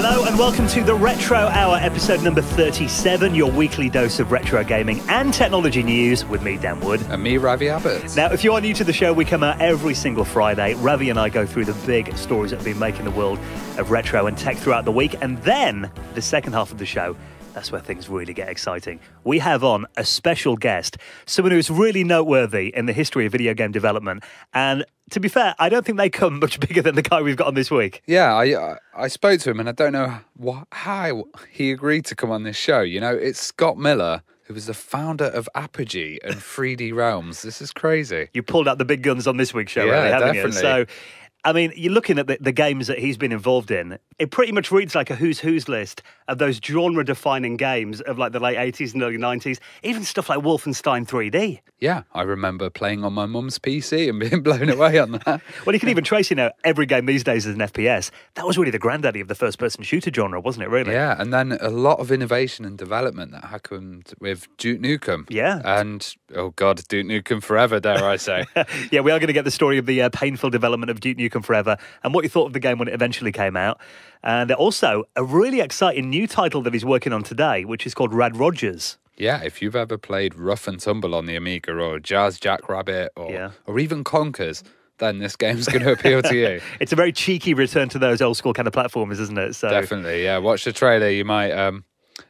Hello and welcome to the Retro Hour, episode number 37, your weekly dose of retro gaming and technology news with me, Dan Wood. And me, Ravi Abbott. Now, if you are new to the show, we come out every single Friday. Ravi and I go through the big stories that have been making the world of retro and tech throughout the week. And then, the second half of the show, that's where things really get exciting. We have on a special guest, someone who's really noteworthy in the history of video game development. And to be fair, I don't think they come much bigger than the guy we've got on this week. Yeah, I spoke to him and I don't know how he agreed to come on this show. You know, it's Scott Miller, who was the founder of Apogee and 3D Realms. This is crazy. You pulled out the big guns on this week's show, yeah, really, haven't definitely. you? So, I mean, you're looking at the games that he's been involved in. It pretty much reads like a who's list of those genre-defining games of like the late 80s and early 90s, even stuff like Wolfenstein 3D. Yeah, I remember playing on my mum's PC and being blown away on that. Well, you can even trace, every game these days is an FPS. That was really the granddaddy of the first-person shooter genre, wasn't it, really? Yeah, and then a lot of innovation and development that happened with Duke Nukem. Yeah. And, oh God, Duke Nukem forever, dare I say. Yeah, we are going to get the story of the painful development of Duke Nukem Forever and what you thought of the game when it eventually came out. And also a really exciting new title that he's working on today, which is called Rad Rogers. Yeah, if you've ever played Rough and Tumble on the Amiga or Jazz Jackrabbit or even Conkers, then this game's going to appeal to you. It's a very cheeky return to those old school kind of platformers, isn't it? So definitely, yeah. Watch the trailer. You might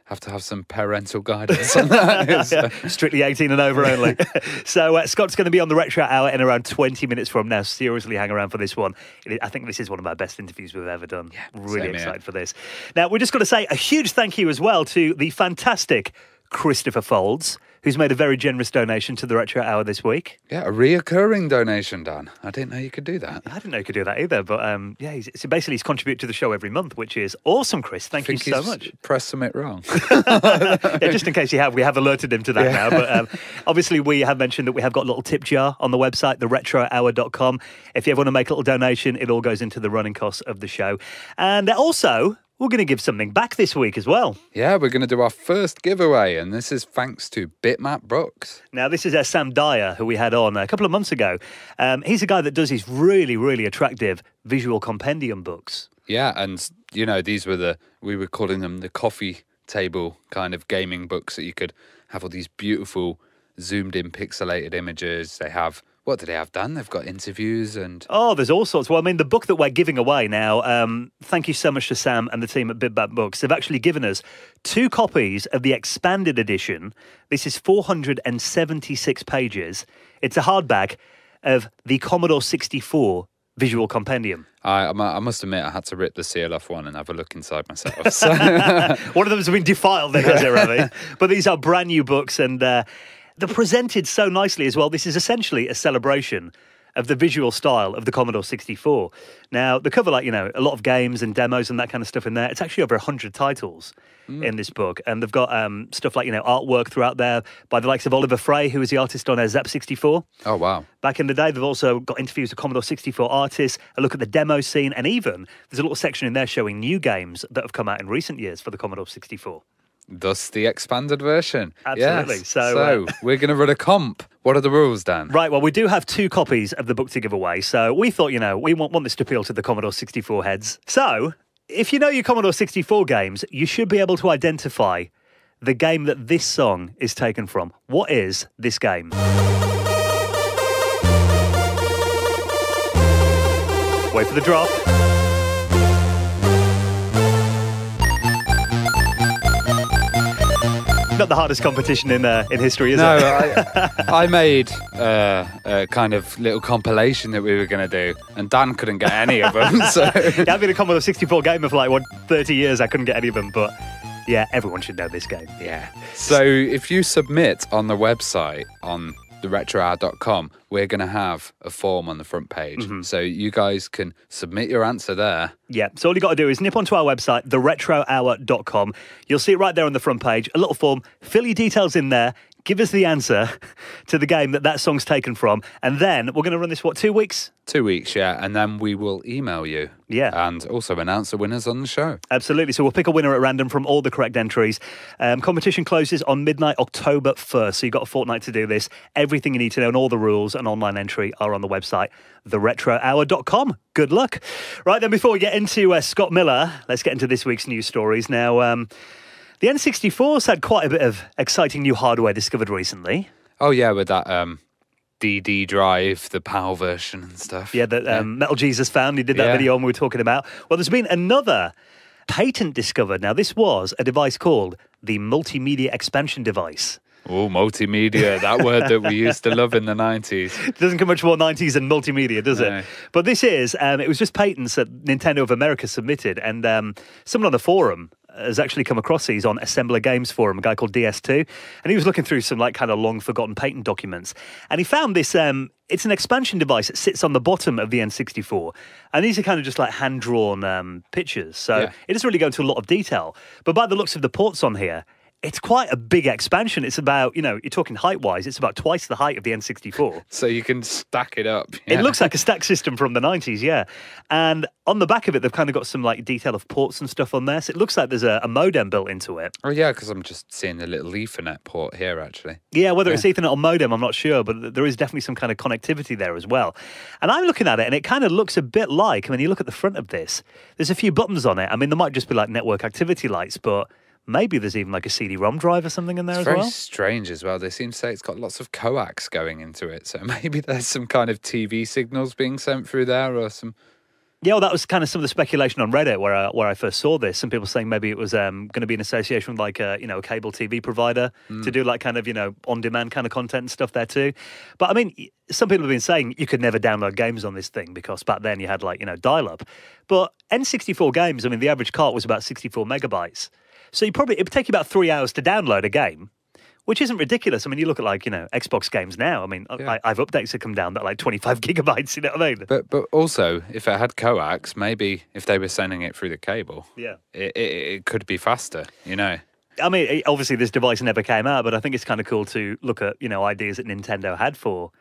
have to have some parental guidance on that. Strictly 18 and over only. So Scott's going to be on the Retro Hour in around 20 minutes from now. Seriously, hang around for this one. I think this is one of our best interviews we've ever done. Yeah, really excited for this. Now, we're just going to say a huge thank you as well to the fantastic Christopher Folds, who's made a very generous donation to the Retro Hour this week. Yeah, a reoccurring donation, Dan. I didn't know you could do that. I didn't know you could do that either, but he's contributed to the show every month, which is awesome, Chris. Thank you so much. Pressed something wrong. Yeah, just in case you have, we have alerted him to that now. But obviously, we have mentioned that we have got a little tip jar on the website, theretrohour.com. If you ever want to make a little donation, it all goes into the running costs of the show. And also, we're going to give something back this week as well. Yeah, we're going to do our first giveaway, and this is thanks to Bitmap Books. Now, this is Sam Dyer, who we had on a couple of months ago. He's a guy that does these really, really attractive visual compendium books. Yeah, and, these were we were calling them the coffee table kind of gaming books that you could have all these beautiful zoomed-in pixelated images. They have... What do they have done? They've got interviews and... Oh, there's all sorts. Well, I mean, the book that we're giving away now, thank you so much to Sam and the team at Bitmap Books. They've actually given us 2 copies of the expanded edition. This is 476 pages. It's a hardback of the Commodore 64 Visual Compendium. I must admit, I had to rip the seal off one and have a look inside myself. So. One of them has been defiled, then, has it, Ravi? But these are brand new books and... they're presented so nicely as well. This is essentially a celebration of the visual style of the Commodore 64. Now, they cover, a lot of games and demos and that kind of stuff in there. It's actually over 100 titles in this book. And they've got stuff like, artwork throughout there by the likes of Oliver Frey, who was the artist on Zap 64. Oh, wow. Back in the day, they've also got interviews with Commodore 64 artists, a look at the demo scene, and even there's a little section in there showing new games that have come out in recent years for the Commodore 64. Thus the expanded version. Absolutely. Yes. So we're going to run a comp. What are the rules, Dan? Right, well, we do have 2 copies of the book to give away. So we thought, we want this to appeal to the Commodore 64 heads. So if you know your Commodore 64 games, you should be able to identify the game that this song is taken from. What is this game? Wait for the drop. Not the hardest competition in history, is it? No, I made a kind of little compilation that we were going to do, and Dan couldn't get any of them. So yeah, I've been a Commodore 64 gamer for 30 years. I couldn't get any of them, but yeah, everyone should know this game. Yeah. So if you submit on the website on theretrohour.com, we're going to have a form on the front page. So you guys can submit your answer there. Yeah, so all you got to do is nip onto our website, theretrohour.com. You'll see it right there on the front page, a little form. Fill your details in there, Give us the answer to the game that song's taken from, and then we're going to run this, 2 weeks? 2 weeks, yeah, and then we will email you. Yeah. And also announce the winners on the show. Absolutely. So we'll pick a winner at random from all the correct entries. Competition closes on midnight, October 1st, so you've got a fortnight to do this. Everything you need to know and all the rules and online entry are on the website, theretrohour.com. Good luck. Right, then before we get into Scott Miller, let's get into this week's news stories. Now, the N64's had quite a bit of exciting new hardware discovered recently. Oh, yeah, with that DD drive, the PAL version and stuff. Yeah, that Metal Jesus found. He did that video on we were talking about. Well, there's been another patent discovered. Now, this was a device called the Multimedia Expansion Device. Oh, multimedia, that word that we used to love in the 90s. It doesn't come much more 90s than multimedia, does it? But this is, it was just patents that Nintendo of America submitted, and someone on the forum has actually come across these on Assembler Games Forum, a guy called DS2, and he was looking through some kind of long forgotten patent documents, and he found this, it's an expansion device that sits on the bottom of the N64, and these are kind of just like hand-drawn pictures, so it doesn't really go into a lot of detail, but by the looks of the ports on here, it's quite a big expansion. It's about, you're talking height-wise, it's about twice the height of the N64. So you can stack it up. Yeah. It looks like a stack system from the 90s, yeah. And on the back of it, they've kind of got some detail of ports and stuff on there. So it looks like there's a modem built into it. Oh, yeah, because I'm just seeing the little Ethernet port here, actually. Yeah, whether it's Ethernet or modem, I'm not sure, but there is definitely some kind of connectivity there as well. And I'm looking at it, and it kind of looks a bit like, you look at the front of this, there's a few buttons on it. There might just be network activity lights, but maybe there's even a CD-ROM drive or something in there as well. It's very strange as well. They seem to say it's got lots of coax going into it. So maybe there's some kind of TV signals being sent through there or some... Yeah, well, that was kind of some of the speculation on Reddit where I first saw this. Some people saying maybe it was going to be an association with a cable TV provider to do on-demand kind of content and stuff there too. But some people have been saying you could never download games on this thing because back then you had dial-up. But N64 games, the average cart was about 64 megabytes. So it would take you about 3 hours to download a game, which isn't ridiculous. You look at Xbox games now. I've updates that come down that 25 gigabytes. You know what I mean? But also, if it had coax, maybe if they were sending it through the cable, it could be faster. Obviously this device never came out, but I think it's kind of cool to look at ideas that Nintendo had for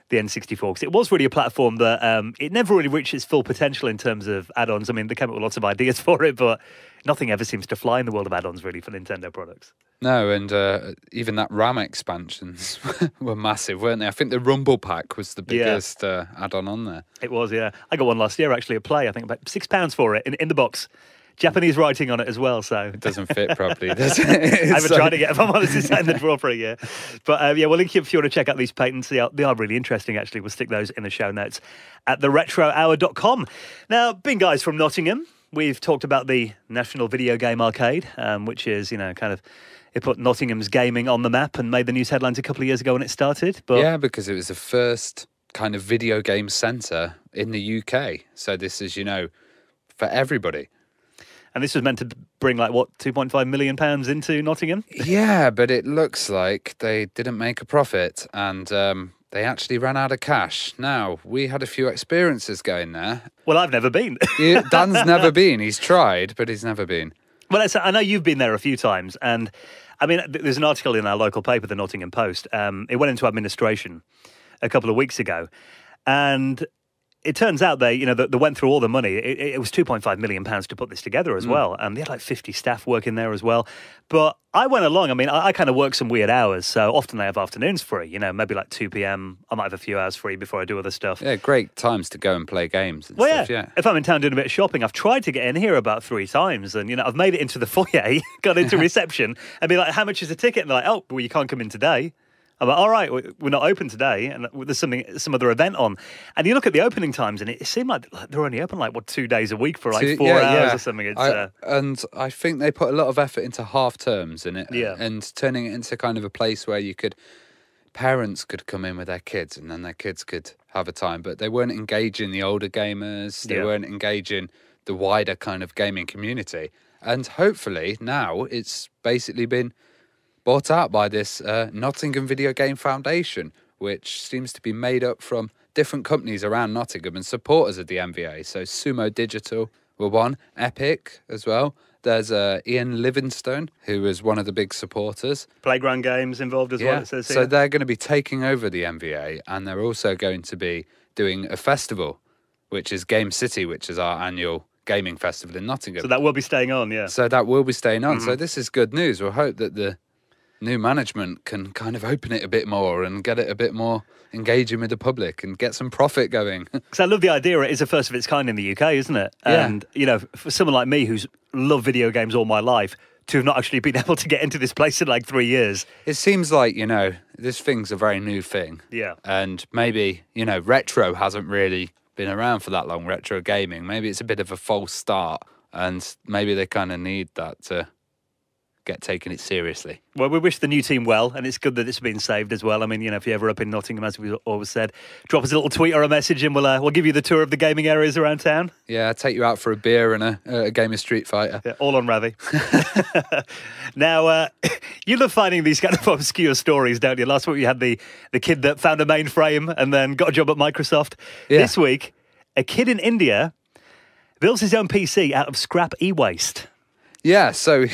the N64, because it was really a platform that it never really reached its full potential in terms of add-ons. They came up with lots of ideas for it, but nothing ever seems to fly in the world of add-ons really for Nintendo products. No, and even that RAM expansions were massive, weren't they? I think the Rumble Pack was the biggest add-on on there. It was, yeah. I got one last year actually at Play. I think about £6 for it in the box. Japanese writing on it as well, so it doesn't fit properly, does it? I haven't tried it yet, if I'm honest, it's in the drawer for a year. But we'll link you if you want to check out these patents. They are really interesting, actually. We'll stick those in the show notes at theretrohour.com. Now, being guys from Nottingham, we've talked about the National Video Game Arcade, which is, it put Nottingham's gaming on the map and made the news headlines a couple of years ago when it started. But yeah, because it was the first kind of video game centre in the UK. So this is, for everybody. And this was meant to bring £2.5 million into Nottingham? Yeah, but it looks like they didn't make a profit and they actually ran out of cash. Now, we had a few experiences going there. Well, I've never been. Dan's never been. He's tried, but he's never been. Well, I know you've been there a few times. And, there's an article in our local paper, the Nottingham Post. It went into administration a couple of weeks ago. And it turns out they went through all the money. It was £2.5 million to put this together as well. And they had 50 staff working there as well. But I went along. I kind of work some weird hours. So often they have afternoons free, maybe 2 p.m. I might have a few hours free before I do other stuff. Yeah, great times to go and play games and stuff, yeah. If I'm in town doing a bit of shopping, I've tried to get in here about 3 times. And, I've made it into the foyer, got into reception and be like, how much is the ticket? And they're like, oh, well, you can't come in today. I'm like, all right, we're not open today, and there's some other event on. And you look at the opening times, and it seemed like they're only open 2 days a week for 4 hours or something. And I think they put a lot of effort into half terms in it, and turning it into kind of a place where parents could come in with their kids, and then their kids could have a time. But they weren't engaging the older gamers. They weren't engaging the wider kind of gaming community. And hopefully now it's basically been bought out by this Nottingham Video Game Foundation, which seems to be made up from different companies around Nottingham and supporters of the NVA. So Sumo Digital, were one. Epic as well. There's Ian Livingstone, who was one of the big supporters. Playground Games involved as well, it says here. So they're going to be taking over the MVA, and they're also going to be doing a festival, which is Game City, which is our annual gaming festival in Nottingham. So that will be staying on, yeah. So that will be staying on. So this is good news. We'll hope that the new management can kind of open it a bit more and get it a bit more engaging with the public and get some profit going. Because I love the idea. It is the first of its kind in the UK, isn't it? Yeah. And, you know, for someone like me who's loved video games all my life, to have not actually been able to get into this place in like 3 years. It seems like, you know, this thing's a very new thing. Yeah. And maybe, you know, retro hasn't really been around for that long, retro gaming. Maybe it's a bit of a false start, and maybe they kind of need that to get taking it seriously. Well, we wish the new team well, and it's good that it's been saved as well. I mean, you know, if you're ever up in Nottingham, as we always said, drop us a little tweet or a message, and we'll give you the tour of the gaming areas around town. Yeah, take you out for a beer and a game of Street Fighter. Yeah, all on Ravi. Now, you love finding these kind of obscure stories, don't you? Last week we had the kid that found a mainframe and then got a job at Microsoft. Yeah. This week, a kid in India builds his own PC out of scrap e-waste. Yeah, so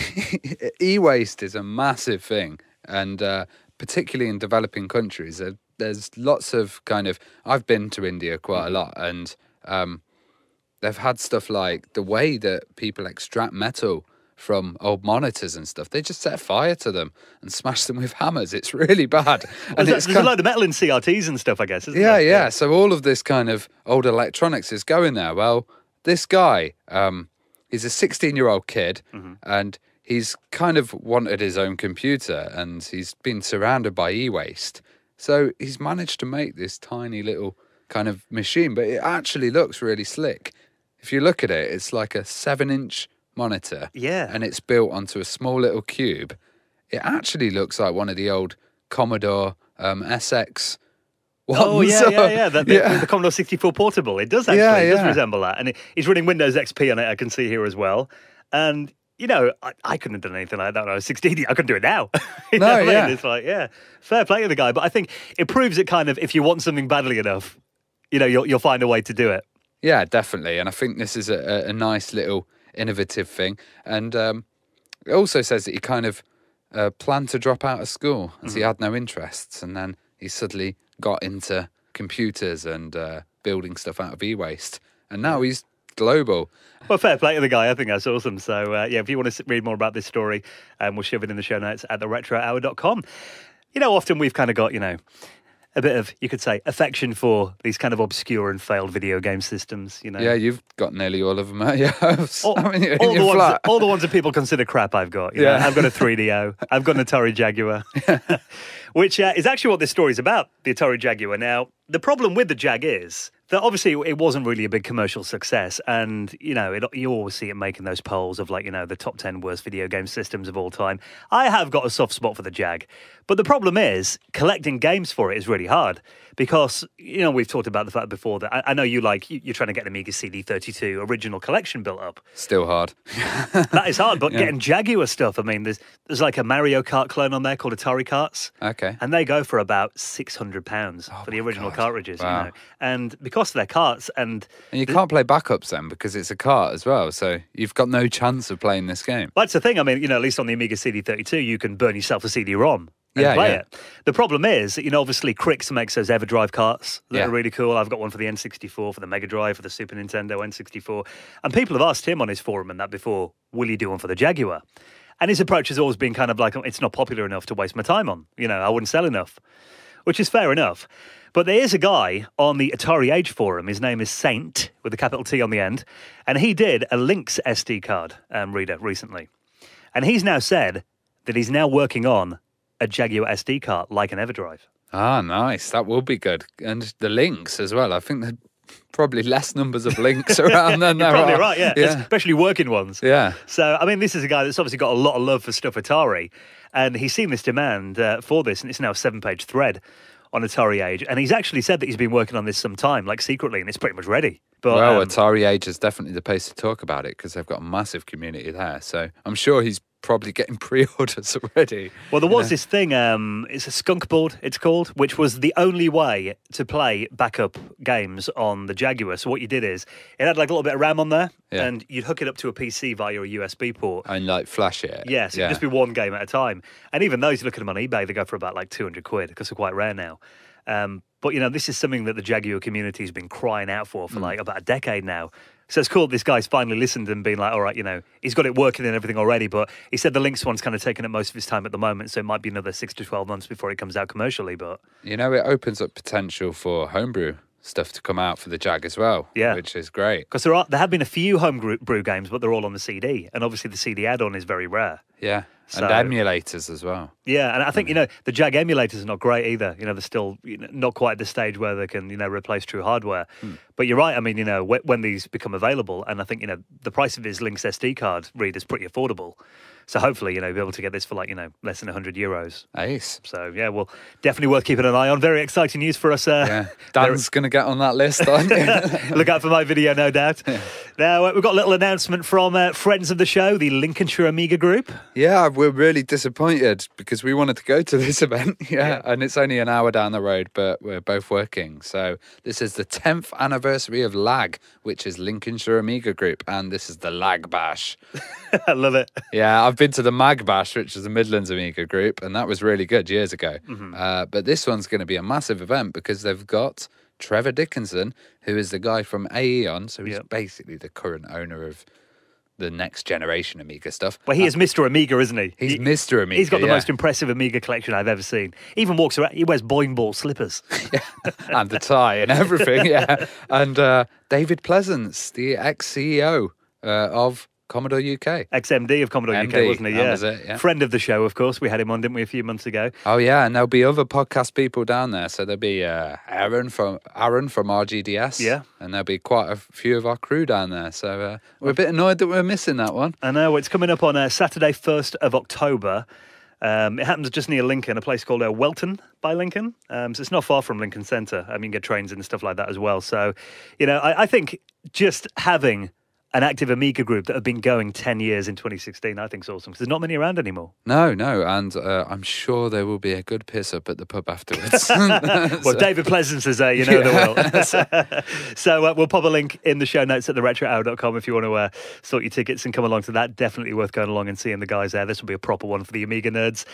e-waste is a massive thing, and particularly in developing countries, there's lots of kind of... I've been to India quite a lot, and they've had stuff like the way that people extract metal from old monitors and stuff. They just set fire to them and smash them with hammers. It's really bad. And There's a load of metal in CRTs and stuff, I guess, isn't there? Yeah. So all of this kind of old electronics is going there. Well, this guy... he's a 16-year-old kid, and he's kind of wanted his own computer, and he's been surrounded by e-waste. So he's managed to make this tiny little kind of machine, but it actually looks really slick. If you look at it, it's like a 7-inch monitor, and it's built onto a small little cube. It actually looks like one of the old Commodore SX ones. Oh, yeah. The Commodore 64 Portable. It does actually. It does resemble that. And he's running Windows XP on it, I can see here as well. And, you know, I couldn't have done anything like that when I was 16. I couldn't do it now. You know what I mean? It's like, fair play to the guy. But I think it proves it kind of, if you want something badly enough, you know, you'll find a way to do it. Yeah, definitely. And I think this is a nice little innovative thing. And it also says that he kind of planned to drop out of school as he had no interests. And then he suddenly got into computers and building stuff out of e-waste. And now he's global. Well, fair play to the guy. I think that's awesome. So, if you want to read more about this story, we'll shove it in the show notes at theretrohour.com. You know, often we've kind of got, you know, a bit of, you could say, affection for these kind of obscure and failed video game systems, you know. Yeah, you've got nearly all of them at your house. All the ones that people consider crap I've got. You know? I've got a 3DO. I've got an Atari Jaguar, which is actually what this story's about, the Atari Jaguar. Now, the problem with the Jag is that obviously it wasn't really a big commercial success, and, you know, you always see it making those polls of, like, you know, the top 10 worst video game systems of all time. I have got a soft spot for the Jag, but the problem is collecting games for it is really hard because, you know, we've talked about the fact before that I know you're trying to get an Amiga CD32 original collection built up. Still hard. That is hard, but getting Jaguar stuff, I mean, there's like a Mario Kart clone on there called Atari Karts. Okay. And they go for about £600 for the original cartridges, you know. And because of their carts and you can't play backups then because it's a cart as well, so you've got no chance of playing this game. That's the thing. I mean, you know, at least on the Amiga CD32, you can burn yourself a CD-ROM and play it. The problem is that, you know, obviously Crix makes those EverDrive carts that are really cool. I've got one for the N64, for the Mega Drive, for the Super Nintendo N64. And people have asked him on his forum and that before, will you do one for the Jaguar? And his approach has always been kind of like, it's not popular enough to waste my time on. You know, I wouldn't sell enough, which is fair enough. But there is a guy on the Atari Age forum, his name is Saint, with a capital T on the end, and he did a Lynx SD card reader recently. And he's now said that he's now working on a Jaguar SD card like an EverDrive. Ah, nice. That will be good. And the Lynx as well. I think there's probably less numbers of Lynx around than there You're probably are. right, yeah. Especially working ones. Yeah. So, I mean, this is a guy that's obviously got a lot of love for stuff Atari, and he's seen this demand for this, and it's now a 7-page thread on Atari Age, and he's actually said that he's been working on this some time, like secretly, and it's pretty much ready. But, well, Atari Age is definitely the place to talk about it because they've got a massive community there. So I'm sure he's probably getting pre-orders already. Well, there was this thing, it's a skunk board, it's called, which was the only way to play backup games on the Jaguar. So what you did is, it had like a little bit of RAM on there, and you'd hook it up to a PC via a USB port. And like flash it. Yes, it'd just be one game at a time. And even those, you look at them on eBay, they go for about like 200 quid because they're quite rare now. But, you know, this is something that the Jaguar community has been crying out for like about a decade now. So it's cool this guy's finally listened and been like, all right, you know, he's got it working and everything already, but he said the Lynx one's kind of taking up most of his time at the moment, so it might be another 6 to 12 months before it comes out commercially, but... You know, it opens up potential for homebrew stuff to come out for the Jag as well, which is great. Because there have been a few homebrew games, but they're all on the CD, and obviously the CD add-on is very rare. Yeah, So, and emulators as well. Yeah, and I think, you know, the Jag emulators are not great either. You know, they're still not quite at the stage where they can, you know, replace true hardware. But you're right. I mean, you know, when these become available, and I think, you know, the price of his Lynx SD card reader is pretty affordable. So hopefully, you know, you'll be able to get this for like, you know, less than €100. Ace. So, yeah, well, definitely worth keeping an eye on. Very exciting news for us. Dan's going to get on that list, aren't you? Look out for my video, no doubt. Now, we've got a little announcement from friends of the show, the Lincolnshire Amiga Group. Yeah, we're really disappointed because we wanted to go to this event. And it's only an hour down the road, but we're both working. So this is the 10th anniversary of LAG, which is Lincolnshire Amiga Group, and this is the LAG Bash. I love it. Yeah, I've been to the Mag Bash, which is the Midlands Amiga Group, and that was really good years ago. But this one's going to be a massive event because they've got Trevor Dickinson, who is the guy from Aeon, so he's basically the current owner of the next generation Amiga stuff. Well, he is Mr. Amiga, isn't he? He's Mr. Amiga. He's got the most impressive Amiga collection I've ever seen. He even walks around, he wears boing ball slippers. And the tie and everything, And David Pleasance, the ex-CEO of Commodore UK. Ex-MD of Commodore UK, wasn't he? That was it, yeah. Friend of the show, of course. We had him on, didn't we, a few months ago? Oh, yeah, and there'll be other podcast people down there. So there'll be Aaron from RGDS. Yeah. And there'll be quite a few of our crew down there. So we're a bit annoyed that we're missing that one. I know. It's coming up on Saturday, 1st of October. It happens just near Lincoln, a place called Welton by Lincoln. So it's not far from Lincoln Centre. I mean, you can get trains and stuff like that as well. So, you know, I think just having an active Amiga group that have been going 10 years in 2016, I think is awesome, because there's not many around anymore. No, and I'm sure there will be a good piss-up at the pub afterwards. Well, David Pleasance is there, you know there will. So we'll pop a link in the show notes at theretrohour.com if you want to sort your tickets and come along to that. Definitely worth going along and seeing the guys there. This will be a proper one for the Amiga nerds.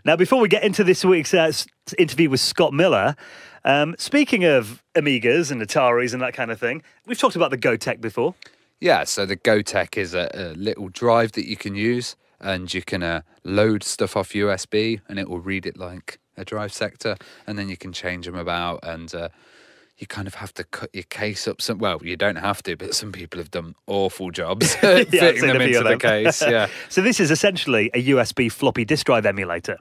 Now, before we get into this week's interview with Scott Miller, speaking of Amigas and Ataris and that kind of thing, we've talked about the GoTech before. Yeah, so the GoTech is a little drive that you can use, and you can load stuff off USB, and it will read it like a drive sector, and then you can change them about, and you kind of have to cut your case up. Well, you don't have to, but some people have done awful jobs fitting them into the case. Yeah. So this is essentially a USB floppy disk drive emulator.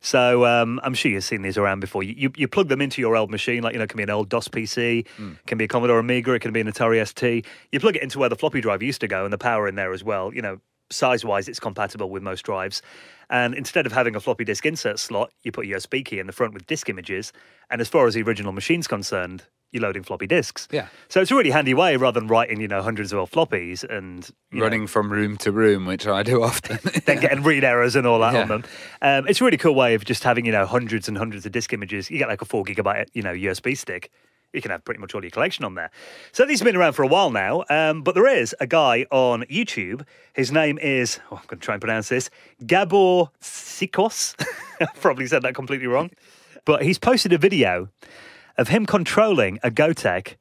So I'm sure you've seen these around before. You plug them into your old machine, like, you know, it can be an old DOS PC, can be a Commodore Amiga, it can be an Atari ST. You plug it into where the floppy drive used to go and the power in there as well. You know, size-wise, it's compatible with most drives. And instead of having a floppy disk insert slot, you put a USB key in the front with disk images. And as far as the original machine's concerned, you're loading floppy disks. Yeah. So it's a really handy way rather than writing, you know, hundreds of old floppies and running from room to room, which I do often. Then getting read errors and all that on them. It's a really cool way of just having, you know, hundreds and hundreds of disk images. You get like a 4 gigabyte, you know, USB stick. You can have pretty much all your collection on there. So these have been around for a while now, but there is a guy on YouTube. His name is, I'm going to try and pronounce this, Gabor Sikos. Probably said that completely wrong. But he's posted a video of him controlling a GoTech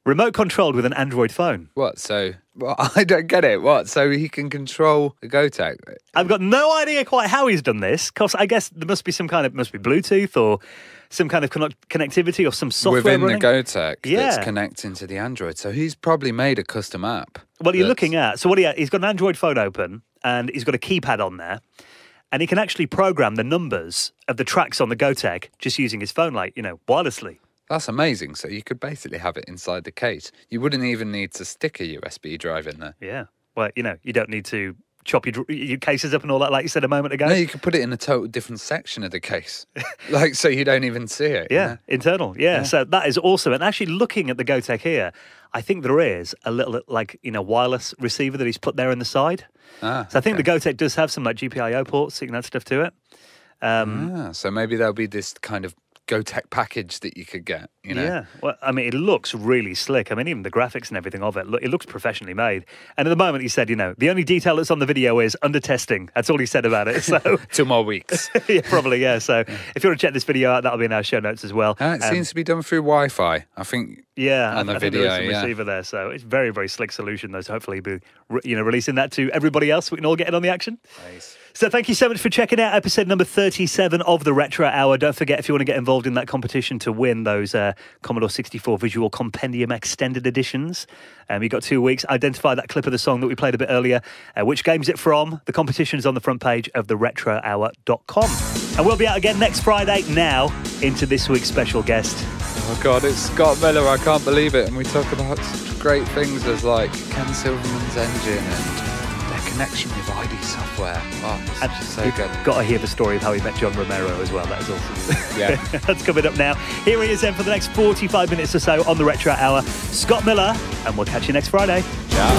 remote controlled with an Android phone. What? So, well, I don't get it. What? So he can control the GoTech? I've got no idea quite how he's done this, because I guess there must be some kind of, must be Bluetooth or some kind of connectivity or some software within running. the GoTech that's connecting to the Android. So he's probably made a custom app. Well, you're looking at, so he's got an Android phone open and he's got a keypad on there. And he can actually program the numbers of the tracks on the GoTech just using his phone, like, you know, wirelessly. That's amazing. So you could basically have it inside the case. You wouldn't even need to stick a USB drive in there. Yeah. Well, you know, you don't need to chop your cases up and all that, like you said a moment ago. No, you could put it in a total different section of the case, like so you don't even see it. Yeah, you know? internal. Yeah, so that is awesome. And actually, looking at the Gotek here, I think there is a little wireless receiver that he's put there on the side. So I think the Gotek does have some like GPIO ports, so you can add stuff to it. So maybe there'll be this kind of Gotek package that you could get, you know? Yeah, well, I mean, it looks really slick. I mean, even the graphics and everything of it, it looks professionally made. And at the moment, he said, the only detail that's on the video is under testing. That's all he said about it. So 2 more weeks. Yeah, probably, yeah. So if you want to check this video out, that'll be in our show notes as well. It seems to be done through Wi-Fi, I think. Yeah, on the I video, think there's some receiver there. So it's very, very slick solution, though. So hopefully we'll be, releasing that to everybody else. We can all get in on the action. Nice. So thank you so much for checking out episode number 37 of the Retro Hour. Don't forget, if you want to get involved in that competition to win those Commodore 64 Visual Compendium Extended Editions, you've got 2 weeks. Identify that clip of the song that we played a bit earlier. Which game's it from? The competition is on the front page of theretrohour.com. And we'll be out again next Friday. Now, into this week's special guest. Oh, God, it's Scott Miller. I can't believe it. And we talk about such great things as, like, Ken Silverman's engine and connection with ID software. Oh, it's just so good. Got to hear the story of how he met John Romero as well. That is awesome. Yeah. That's coming up now. Here he is then for the next 45 minutes or so on the Retro Hour. Scott Miller, and we'll catch you next Friday. Ciao.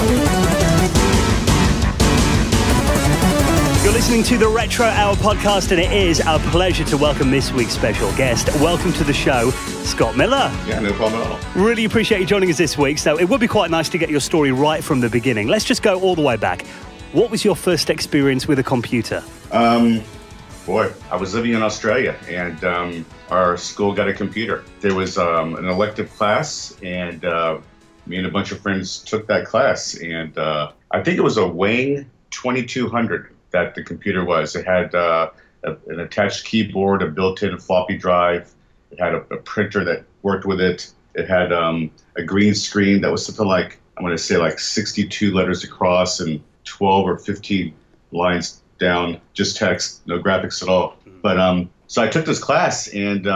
You're listening to the Retro Hour podcast, and it is our pleasure to welcome this week's special guest. Welcome to the show, Scott Miller. Yeah, no problem at all. Really appreciate you joining us this week. So it would be quite nice to get your story right from the beginning. Let's just go all the way back. What was your first experience with a computer? Boy, I was living in Australia, and our school got a computer. There was an elective class, and me and a bunch of friends took that class. And I think it was a Wang 2200 that the computer was. It had an attached keyboard, a built-in floppy drive. It had a printer that worked with it. It had a green screen that was something like, I'm going to say like 62 letters across and 12 or 15 lines down, just text, no graphics at all. But so I took this class, and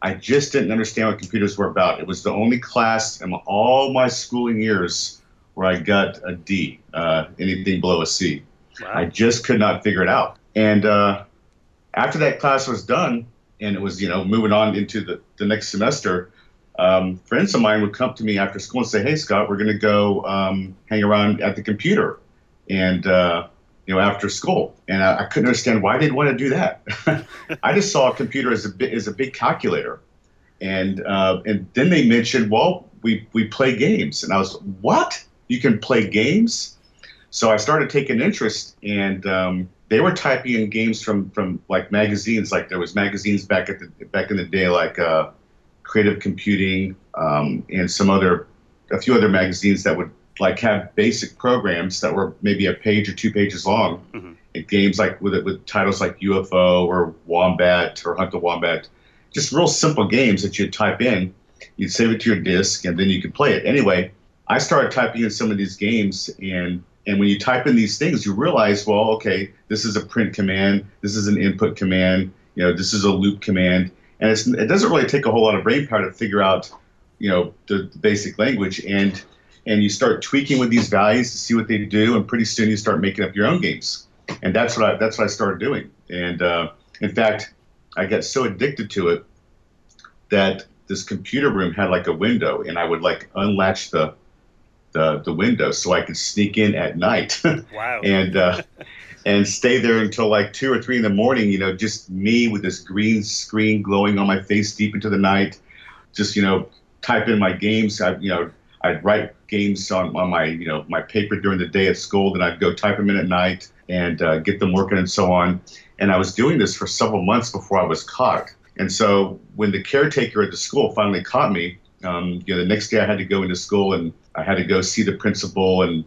I just didn't understand what computers were about. It was the only class in all my schooling years where I got a D, anything below a C. Wow. I just could not figure it out. And after that class was done, and it was, moving on into the next semester, friends of mine would come to me after school and say, "Hey, Scott, we're going to go hang around at the computer and after school." And I couldn't understand why they'd want to do that. I just saw a computer as a big calculator. And then they mentioned, well, we play games. And I was, what? You can play games? So I started taking interest, and they were typing in games from like magazines. Like there was magazines back in the day, like Creative Computing, and a few other magazines that would like have basic programs that were maybe a page or 2 pages long. Mm-hmm. And games like with titles like UFO or Wombat or Hunt the Wombat, just real simple games that you'd type in, you'd save it to your disk, and then you could play it. Anyway, I started typing in some of these games, and when you type in these things, you realize, well, okay, this is a print command, this is an input command, this is a loop command, and it doesn't really take a whole lot of brain power to figure out, the basic language, and you start tweaking with these values to see what they do, and pretty soon you start making up your own games, and that's what I started doing. And in fact, I got so addicted to it that this computer room had like a window, and I would like unlatch the window so I could sneak in at night. Wow. and stay there until like 2 or 3 in the morning, just me with this green screen glowing on my face deep into the night, just, type in my games. I'd write games on my, my paper during the day at school, then I'd go type them in at night and get them working and so on. And I was doing this for several months before I was caught. And so when the caretaker at the school finally caught me, the next day I had to go into school, and I had to go see the principal, and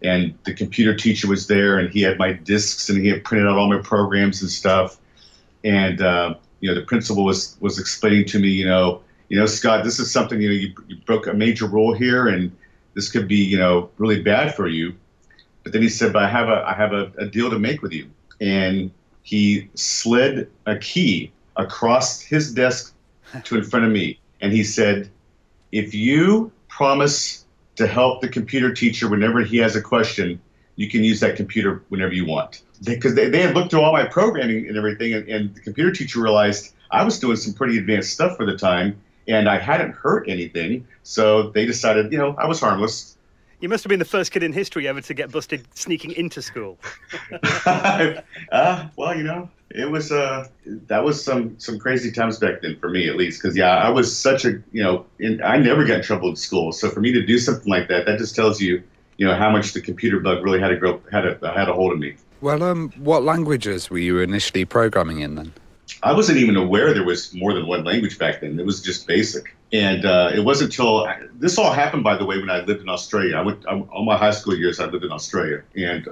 the computer teacher was there, and he had my discs, and he had printed out all my programs and stuff. And the principal was explaining to me, Scott, this is something, you broke a major rule here, and this could be, really bad for you. But then he said, but I have a deal to make with you. And he slid a key across his desk to in front of me, and he said, if you promise to help the computer teacher whenever he has a question, you can use that computer whenever you want. Because they had looked through all my programming and everything, and the computer teacher realized I was doing some pretty advanced stuff for the time, and I hadn't hurt anything. So they decided, I was harmless. You must have been the first kid in history ever to get busted sneaking into school. Well, it was that was some crazy times back then for me, at least, because I was such a I never got in trouble in school. So for me to do something like that just tells you how much the computer bug really had a hold of me. Well, what languages were you initially programming in then? I wasn't even aware there was more than one language back then. It was just BASIC. And it wasn't until this all happened, by the way, when I lived in Australia. All my high school years, I lived in Australia. And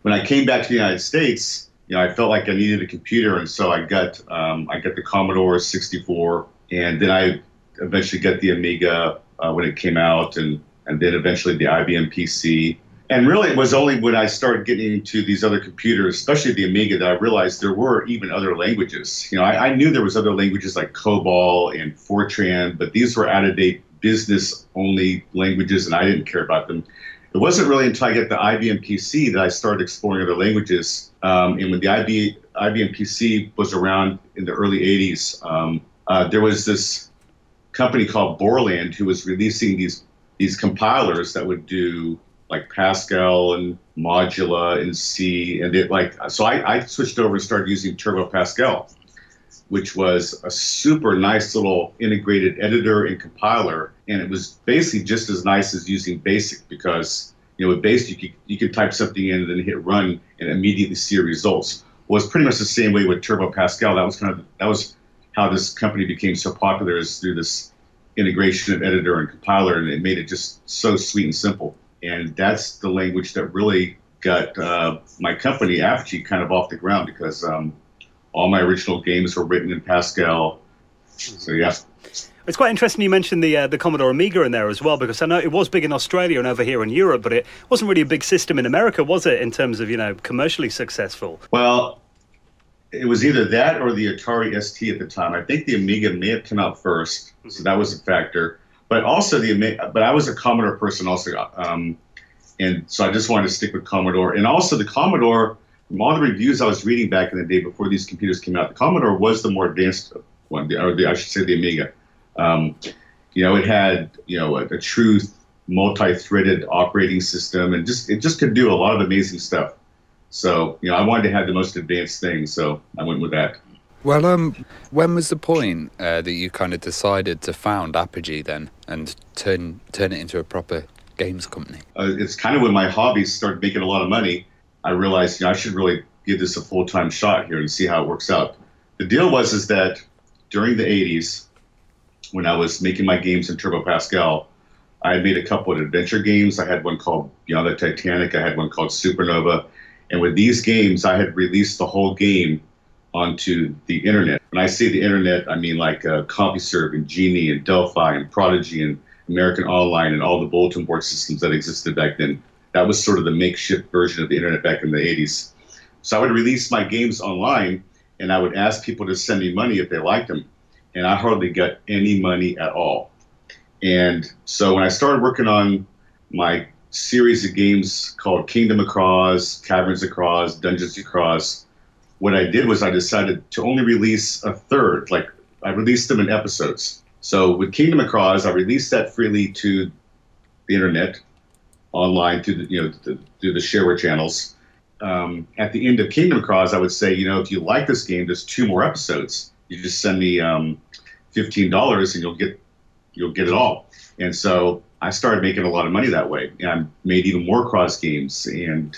when I came back to the United States, I felt like I needed a computer. And so I got the Commodore 64. And then I eventually got the Amiga when it came out, and then eventually the IBM PC. And really, it was only when I started getting into these other computers, especially the Amiga, that I realized there were even other languages. I knew there was other languages like COBOL and Fortran, but these were out-of-date business-only languages, and I didn't care about them. It wasn't really until I got the IBM PC that I started exploring other languages. And when the IBM PC was around in the early 80s, there was this company called Borland who was releasing these compilers that would do like Pascal and Modula and C, and so I switched over and started using Turbo Pascal, which was a super nice little integrated editor and compiler, and it was basically just as nice as using BASIC, because with BASIC you could type something in and then hit run and immediately see your results. Well, it's pretty much the same way with Turbo Pascal. That was how this company became so popular, is through this integration of editor and compiler, and it made it just so sweet and simple. And that's the language that really got my company, Apogee, kind of off the ground, because all my original games were written in Pascal. So, yeah. It's quite interesting you mentioned the Commodore Amiga in there as well, because I know it was big in Australia and over here in Europe, but it wasn't really a big system in America, was it, in terms of, commercially successful? Well, it was either that or the Atari ST at the time. I think the Amiga may have come out first, so that was a factor. But also but I was a Commodore person also, and so I just wanted to stick with Commodore. And also the Commodore, from all the reviews I was reading back in the day before these computers came out, the Commodore was the more advanced one, I should say the Amiga. It had a true multi-threaded operating system, and it just could do a lot of amazing stuff. So I wanted to have the most advanced thing, so I went with that. Well, when was the point that you kind of decided to found Apogee then and turn it into a proper games company? It's kind of when my hobbies started making a lot of money. I realized I should really give this a full-time shot here and see how it works out. The deal was that during the 80s, when I was making my games in Turbo Pascal, I had made a couple of adventure games. I had one called Beyond the Titanic. I had one called Supernova. And with these games, I had released the whole game onto the internet. When I say the internet, I mean like CompuServe and Genie and Delphi and Prodigy and American Online and all the bulletin board systems that existed back then. That was sort of the makeshift version of the internet back in the 80s. So I would release my games online, and I would ask people to send me money if they liked them. And I hardly got any money at all. And so when I started working on my series of games called Kingdom Across, Caverns Across, Dungeons Across, what I did was I decided to only release a third. Like, I released them in episodes. So with Kingdom Across, I released that freely to the internet, online through the shareware channels. At the end of Kingdom Across, I would say, if you like this game, there's 2 more episodes. You just send me $15 and you'll get it all. And so I started making a lot of money that way. And I made even more cross games, and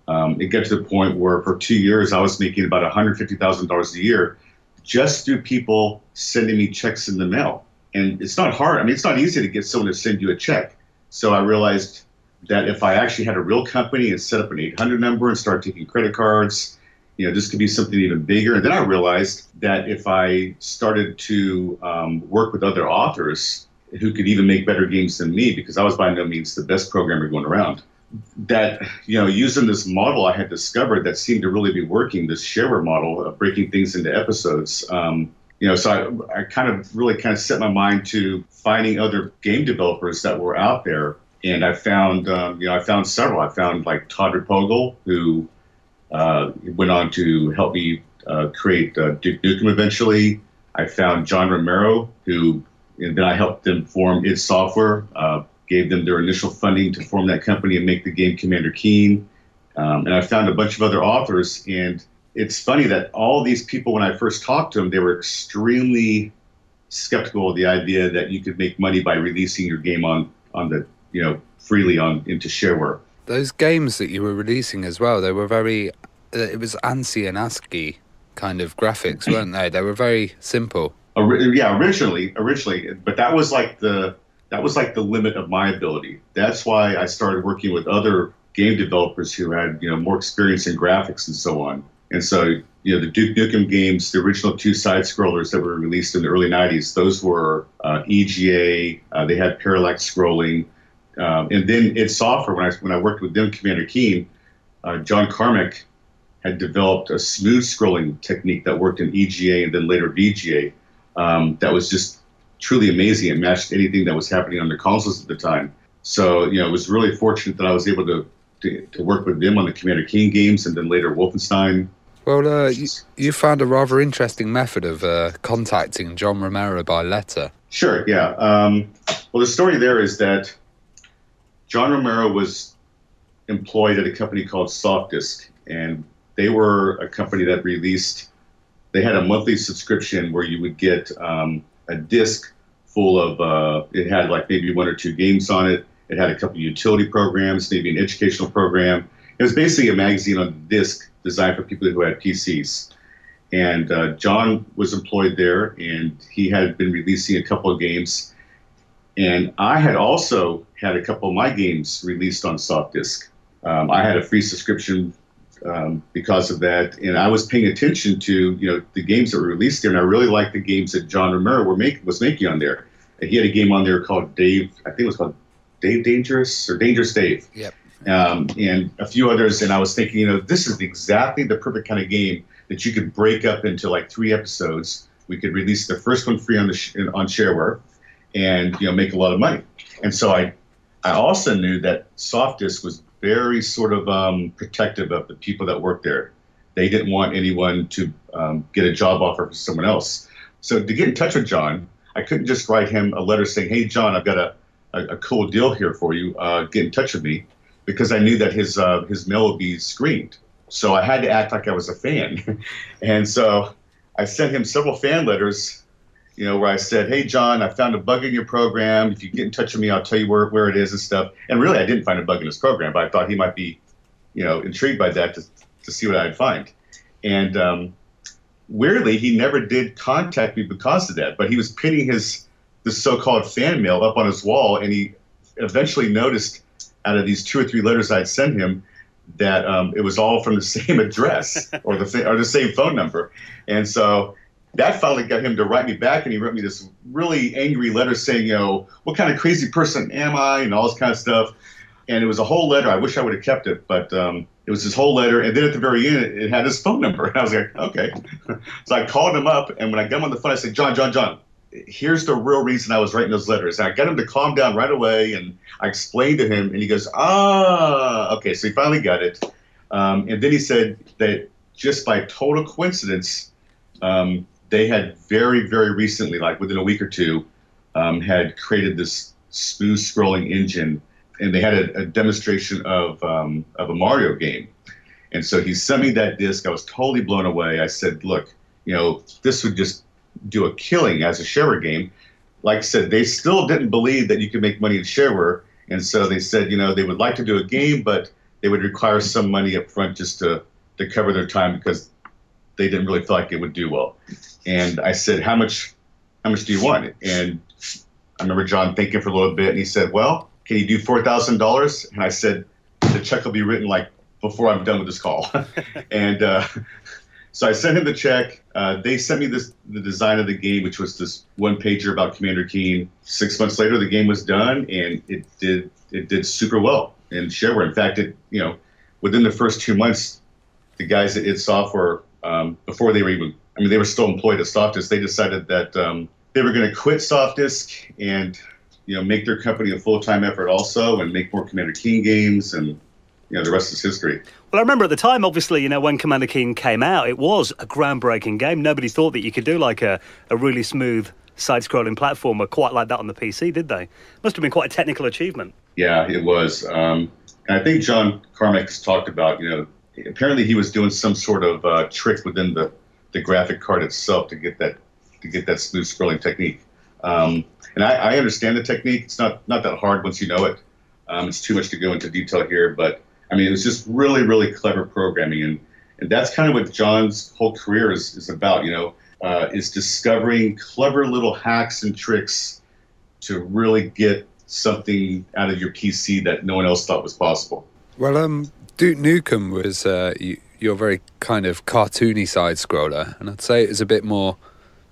it got to the point where for 2 years I was making about $150,000 a year just through people sending me checks in the mail. And it's not hard. I mean, it's not easy to get someone to send you a check. So I realized that if I actually had a real company and set up an 800 number and start taking credit cards, this could be something even bigger. And then I realized that if I started to work with other authors who could even make better games than me, because I was by no means the best programmer going around, that, using this model I had discovered that seemed to really be working, this shareware model of breaking things into episodes. So I kind of set my mind to finding other game developers that were out there And I found, I found several. I found like Todd Repogel, who went on to help me create Duke Nukem eventually. I found John Romero, and then I helped them form id Software, gave them their initial funding to form that company and make the game Commander Keen. And I found a bunch of other authors. And it's funny that all these people, when I first talked to them, they were extremely skeptical of the idea that you could make money by releasing your game on the, freely into shareware. Those games that you were releasing as well, they were very, it was ANSI and ASCII kind of graphics, weren't they? They were very simple. Originally, but that was like the limit of my ability. That's why I started working with other game developers who had, more experience in graphics and so on. And so, the Duke Nukem games, the original 2 side-scrollers that were released in the early 90s, those were EGA, they had parallax scrolling. And then id Software, when I worked with them, Commander Keen, John Carmack had developed a smooth scrolling technique that worked in EGA and then later VGA. That was just truly amazing. It matched anything that was happening on the consoles at the time. So, it was really fortunate that I was able to work with them on the Commander Keen games and then later Wolfenstein. Well, you found a rather interesting method of contacting John Romero by letter. Sure, yeah. Well, the story there is that John Romero was employed at a company called SoftDisk, and they were a company that they had a monthly subscription where you would get a disc full of, it had like maybe 1 or 2 games on it. It had a couple of utility programs, maybe an educational program. It was basically a magazine on disc designed for people who had PCs. And John was employed there, and he had been releasing a couple of games. And I had also had a couple of my games released on SoftDisk. I had a free subscription because of that, and I was paying attention to the games that were released there, and I really liked the games that John Romero was making on there. And he had a game on there called Dave. I think it was called Dave Dangerous or Dangerous Dave. Yep. And a few others, and I was thinking, this is exactly the perfect kind of game that you could break up into like 3 episodes. We could release the first one free on Shareware, and make a lot of money. And so I also knew that SoftDisk was very sort of protective of the people that worked there. They didn't want anyone to get a job offer from someone else. So to get in touch with John, I couldn't just write him a letter saying, "Hey, John, I've got a cool deal here for you. Get in touch with me," because I knew that his mail would be screened. So I had to act like I was a fan. And so I sent him several fan letters, where I said, "Hey, John, I found a bug in your program. If you get in touch with me, I'll tell you where it is and stuff." And really, I didn't find a bug in his program, but I thought he might be, intrigued by that to see what I'd find. And weirdly, he never did contact me because of that. But he was pinning this so-called fan mail up on his wall, and he eventually noticed out of these 2 or 3 letters I'd sent him that it was all from the same address or the same phone number. And so that finally got him to write me back, and he wrote me this really angry letter saying, "What kind of crazy person am I?" and all this kind of stuff. And it was a whole letter. I wish I would have kept it, but it was this whole letter. And then at the very end, it had his phone number. And I was like, okay. So I called him up, and when I got him on the phone, I said, John, here's the real reason I was writing those letters. And I got him to calm down right away, and I explained to him, and he goes, okay. So he finally got it. And then he said that just by total coincidence, they had very, very recently, like within a week or 2, had created this smooth scrolling engine, and they had a demonstration of a Mario game. And so he sent me that disc. I was totally blown away. I said, "Look, this would just do a killing as a shareware game." Like I said, they still didn't believe that you could make money in shareware, and so they said, they would like to do a game, but they would require some money up front just to cover their time because they didn't really feel like it would do well. And I said, how much do you want? And I remember John thinking for a little bit, and he said, "Well, can you do $4,000? And I said, the check will be written like before I'm done with this call." And so I sent him the check. They sent me the design of the game, which was this 1-pager about Commander Keen. 6 months later, the game was done, and it did super well in shareware. In fact, within the first 2 months, the guys at id Software, before they were they were still employed at SoftDisk, they decided that they were going to quit SoftDisk and make their company a full-time effort also and make more Commander Keen games, and the rest is history. Well, I remember at the time, obviously, when Commander Keen came out, it was a groundbreaking game. Nobody thought that you could do like a really smooth side-scrolling platformer quite like that on the PC, did they? Must have been quite a technical achievement. Yeah, it was. And I think John Carmack has talked about, apparently he was doing some sort of trick within the graphic card itself to get that smooth scrolling technique. And I understand the technique. It's not that hard once you know it. It's too much to go into detail here, but it was just really, really clever programming, and that's kind of what John's whole career is about. Is discovering clever little hacks and tricks to really get something out of your PC that no one else thought was possible. Well, Duke Nukem was your very kind of cartoony side scroller, and I'd say it was a bit more.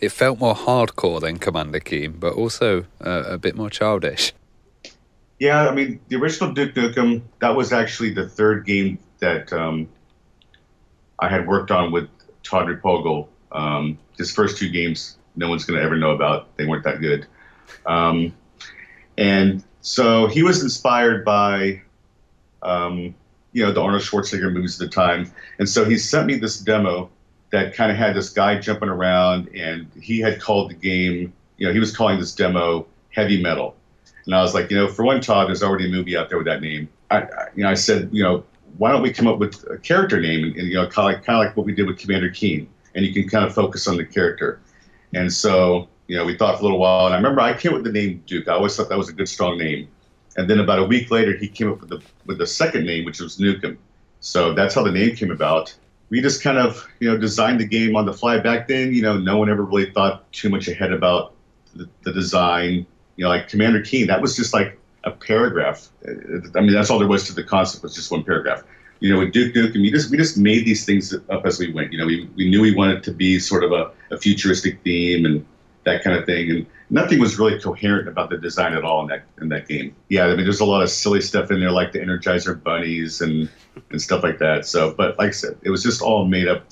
It felt more hardcore than Commander Keen, but also a bit more childish. Yeah, the original Duke Nukem, that was actually the third game that I had worked on with Todd Repogel. His first two games, no one's going to ever know about. They weren't that good. And so he was inspired by, the Arnold Schwarzenegger movies at the time. And so he sent me this demo that kind of had this guy jumping around, and he had called the game, he was calling this demo Heavy Metal. And I was like, for one, Todd, there's already a movie out there with that name. I said, why don't we come up with a character name, and kind of like what we did with Commander Keen, and you can kind of focus on the character. And so, we thought for a little while, and I remember I came up with the name Duke. I always thought that was a good, strong name. And then about a week later, he came up with the second name, which was Nukem. So that's how the name came about. We just kind of, designed the game on the fly. Back then, no one ever really thought too much ahead about the design. Like Commander Keen, that was just like a paragraph. That's all there was to the concept, was just one paragraph. With Duke Nukem, we just made these things up as we went. We knew we wanted it to be sort of a futuristic theme and that kind of thing. And nothing was really coherent about the design at all in that game. Yeah, there's a lot of silly stuff in there, like the Energizer bunnies and stuff like that. So, but like I said, it was just all made up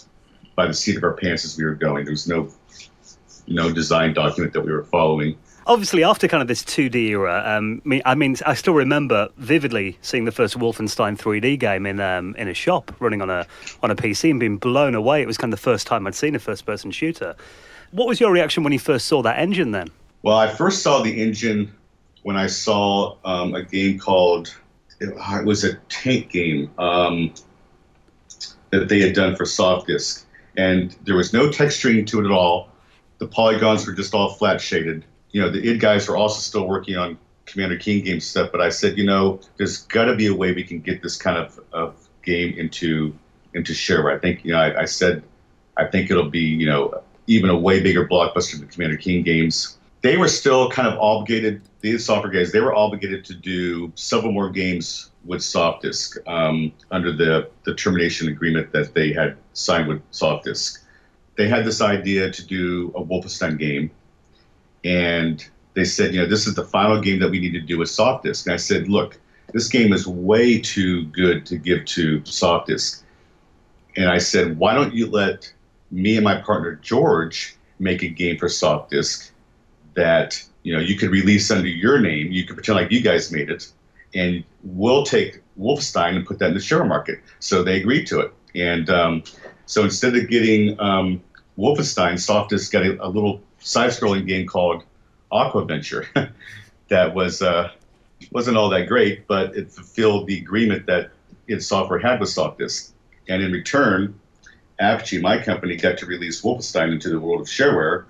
by the seat of our pants as we were going. There was no design document that we were following. Obviously, after kind of this 2D era, I still remember vividly seeing the first Wolfenstein 3D game in a shop running on a PC and being blown away. It was kind of the first time I'd seen a first-person shooter. What was your reaction when you first saw that engine then? Well, I first saw the engine when I saw a game called, it was a tank game that they had done for soft disk. And there was no texturing to it at all. The polygons were just all flat shaded. The id guys were also still working on Commander Keen game stuff, but I said, there's got to be a way we can get this kind of game into Shareware. I think, I said, I think it'll be, even a way bigger blockbuster than Commander Keen games. They were still kind of obligated, these software guys, they were obligated to do several more games with Softdisk under the termination agreement that they had signed with Softdisk. They had this idea to do a Wolfenstein game. And they said, this is the final game that we need to do with Softdisk. And I said, look, this game is way too good to give to Softdisk. And I said, why don't you let me and my partner George make a game for Softdisk that you could release under your name. You could pretend like you guys made it, and we'll take Wolfenstein and put that in the Shareware market. So they agreed to it. And so instead of getting Wolfenstein, Softdisk got a little side-scrolling game called Aquaventure that wasn't all that great, but it fulfilled the agreement that its software had with Softdisk. And in return, Apogee, my company, got to release Wolfenstein into the world of Shareware,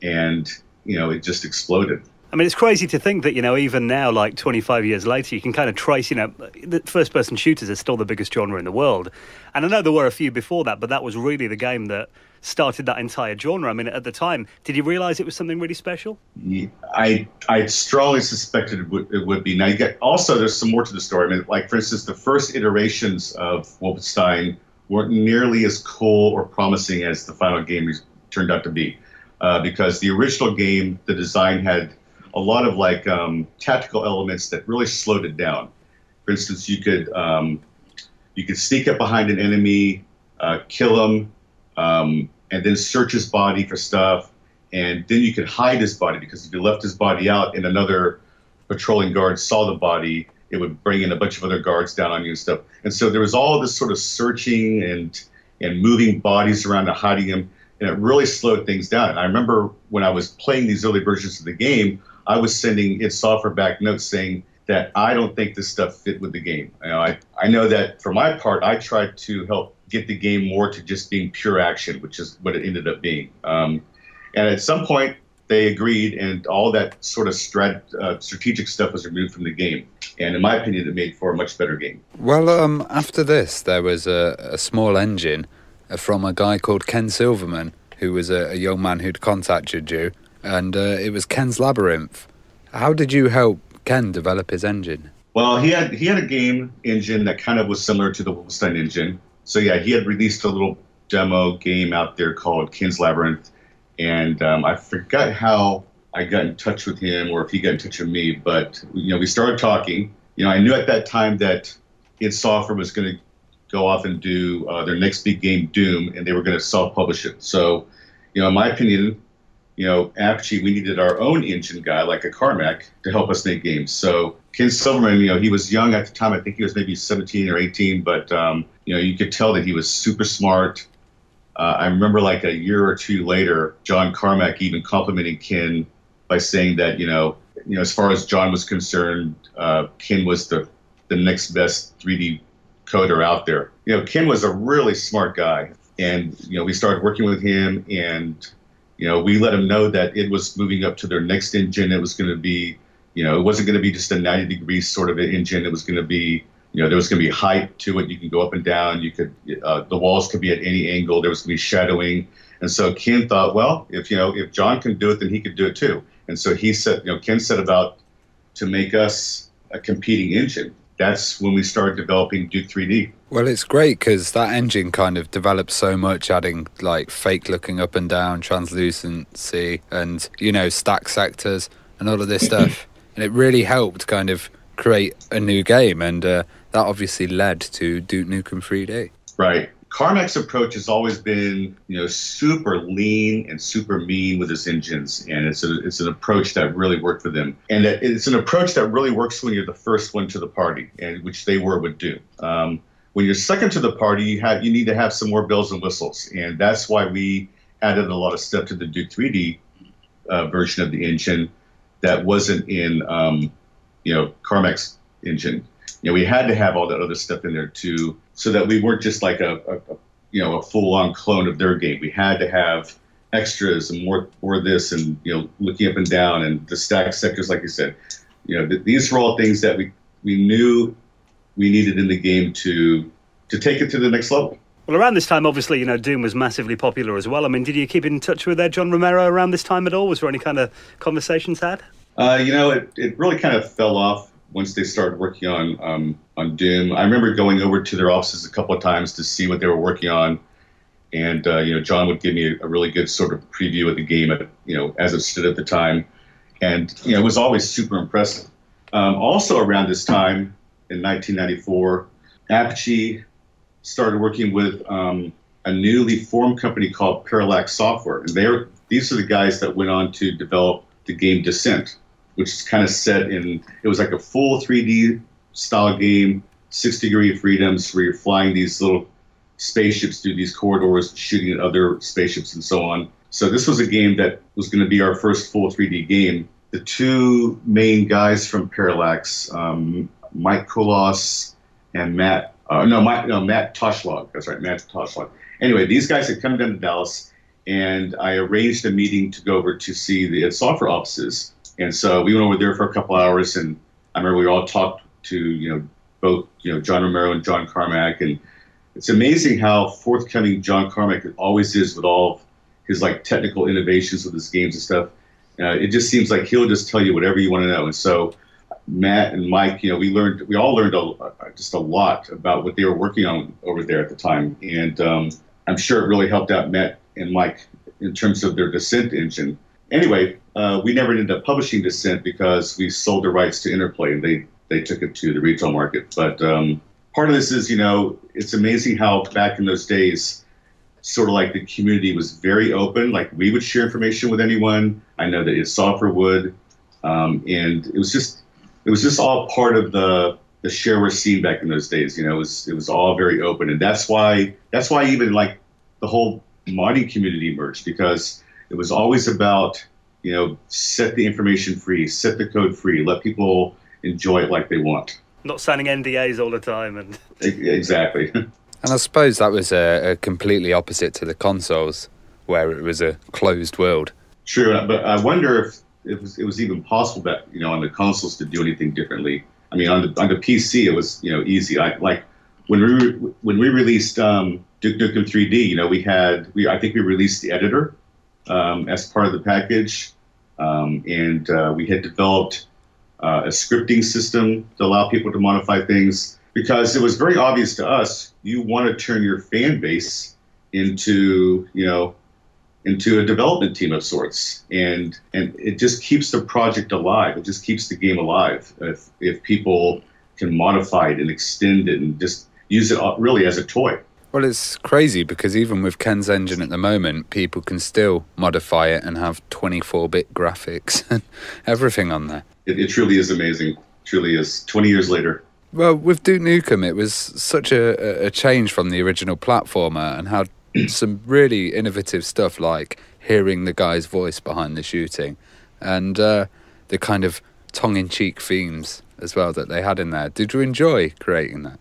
and it just exploded. It's crazy to think that, even now, like 25 years later, you can kind of trace, the first-person shooters are still the biggest genre in the world. And I know there were a few before that, but that was really the game that started that entire genre. At the time, did you realize it was something really special? Yeah, I strongly suspected it would be. Now, also, there's some more to the story. Like, for instance, the first iterations of Wolfenstein weren't nearly as cool or promising as the final game turned out to be. Because the original game, the design had a lot of tactical elements that really slowed it down. For instance, you could sneak up behind an enemy, kill him, and then search his body for stuff, and then you could hide his body, because if you left his body out in another patrolling guards saw the body, it would bring in a bunch of other guards down on you and stuff. And so there was all this sort of searching and moving bodies around and hiding them, and it really slowed things down. And I remember when I was playing these early versions of the game, I was sending id Software back notes saying that I don't think this stuff fit with the game. I know that for my part, I tried to help get the game more to just being pure action, which is what it ended up being. And at some point, they agreed, and all that sort of strategic stuff was removed from the game. And in my opinion, it made for a much better game. Well, after this, there was a small engine from a guy called Ken Silverman, who was a young man who'd contacted you, and it was Ken's Labyrinth. How did you help Ken develop his engine? Well, he had a game engine that kind of was similar to the Wolfenstein engine. So yeah, he had released a little demo game out there called Ken's Labyrinth. And I forgot how I got in touch with him or if he got in touch with me, but we started talking. I knew at that time that id Software was going to go off and do their next big game, Doom, and they were going to self-publish it. So, in my opinion, Apogee, we needed our own engine guy like a Carmack to help us make games. So Ken Silverman, he was young at the time. I think he was maybe 17 or 18, but you could tell that he was super smart. I remember like a year or two later, John Carmack even complimenting Ken by saying that, as far as John was concerned, Ken was the next best 3D coder out there. Ken was a really smart guy. And, we started working with him, and, we let him know that it was moving up to their next engine. It was going to be, it wasn't going to be just a 90-degree sort of an engine. It was going to be, there was going to be height to it. You can go up and down. You could, the walls could be at any angle. There was going to be shadowing. And so Ken thought, well, if John can do it, then he could do it too. And so he said, Ken set about to make us a competing engine. That's when we started developing Duke 3D. Well, it's great because that engine kind of developed so much, adding like fake looking up and down, translucency, and stack sectors and all of this stuff. And it really helped kind of create a new game, and that obviously led to Duke Nukem 3D. Right. Carmack's approach has always been, super lean and super mean with his engines, and it's an approach that really worked for them. And it's an approach that really works when you're the first one to the party, and which they were with Duke. When you're second to the party, you need to have some more bells and whistles, and that's why we added a lot of stuff to the Duke 3D version of the engine that wasn't in Carmack's engine. We had to have all that other stuff in there too, so that we weren't just like a full-on clone of their game. We had to have extras and more of this, and looking up and down, and the stack sectors, like you said. These were all things that we knew we needed in the game to take it to the next level. Well, around this time, obviously, Doom was massively popular as well. I mean, did you keep in touch with John Romero around this time at all? Was there any kind of conversations had? It really kind of fell off once they started working on Doom. I remember going over to their offices a couple of times to see what they were working on, and John would give me a really good sort of preview of the game as it stood at the time, and it was always super impressive. Also around this time in 1994, Apogee started working with a newly formed company called Parallax Software, and these are the guys that went on to develop the game Descent, which is kind of set in, it was like a full 3D style game, 6-degree freedoms, where you're flying these little spaceships through these corridors, shooting at other spaceships and so on. So this was a game that was going to be our first full 3D game. The two main guys from Parallax, Mike Kolos and Matt Toshlog. That's right, Matt Toshlog. Anyway, these guys had come down to Dallas, and I arranged a meeting to go over to see the id Software offices. And so we went over there for a couple hours, and I remember we all talked to, both, John Romero and John Carmack. And it's amazing how forthcoming John Carmack always is with all of his technical innovations with his games and stuff. It just seems like he'll just tell you whatever you want to know. And so Matt and Mike, we all learned just a lot about what they were working on over there at the time. And I'm sure it really helped out Matt and Mike in terms of their Descent engine. Anyway, we never ended up publishing Descent because we sold the rights to Interplay, and they took it to the retail market. But part of this is, it's amazing how back in those days, sort of like the community was very open. Like we would share information with anyone. I know that id Software would. And it was just, it was just all part of the shareware scene back in those days. You know, it was all very open, and that's why even like the whole modding community emerged, because it was always about, you know, set the information free, set the code free, let people enjoy it like they want. Not signing NDAs all the time. And exactly. And I suppose that was a completely opposite to the consoles, where it was a closed world. True, but I wonder if it was even possible that, you know, on the consoles to do anything differently. I mean, on the PC, it was, you know, easy. Like when we released Duke Nukem 3D, you know, I think we released the editor as part of the package, and we had developed a scripting system to allow people to modify things, because it was very obvious to us you want to turn your fan base into, you know, into a development team of sorts, and it just keeps the project alive. It just keeps the game alive if people can modify it and extend it and just use it really as a toy. Well, it's crazy because even with Ken's engine at the moment, people can still modify it and have 24-bit graphics and everything on there. It truly is amazing. Truly is. 20 years later. Well, with Duke Nukem, it was such a change from the original platformer, and had some really innovative stuff like hearing the guy's voice behind the shooting, and the kind of tongue-in-cheek themes as well that they had in there. Did you enjoy creating that?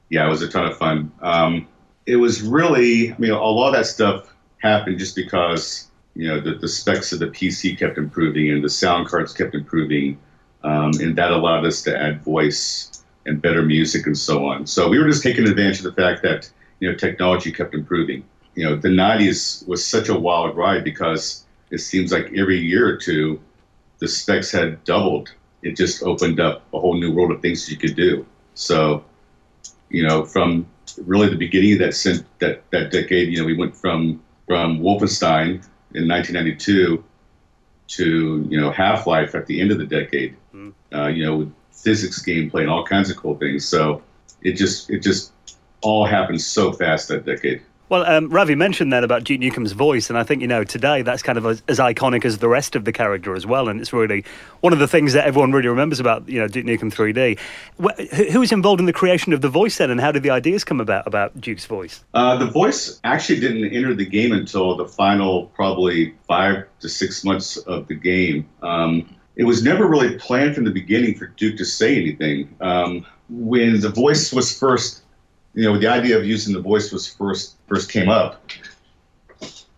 Yeah, it was a ton of fun. It was really, I mean, a lot of that stuff happened just because, you know, the specs of the PC kept improving and the sound cards kept improving, and that allowed us to add voice and better music and so on. So we were just taking advantage of the fact that, you know, technology kept improving. You know, the 90s was such a wild ride because it seems like every year or two, the specs had doubled. It just opened up a whole new world of things you could do. So, you know, from really the beginning of that decade, you know, we went from Wolfenstein in 1992 to, you know, Half-Life at the end of the decade, you know, with physics gameplay and all kinds of cool things. So it just all happened so fast that decade. Well, Ravi mentioned then about Duke Nukem's voice, and I think, you know, today that's kind of as iconic as the rest of the character as well, and it's really one of the things that everyone really remembers about, you know, Duke Nukem 3D. Who was involved in the creation of the voice then, and how did the ideas come about Duke's voice? The voice actually didn't enter the game until the final probably 5 to 6 months of the game. It was never really planned from the beginning for Duke to say anything. When the voice was first, you know, the idea of using the voice was first came up,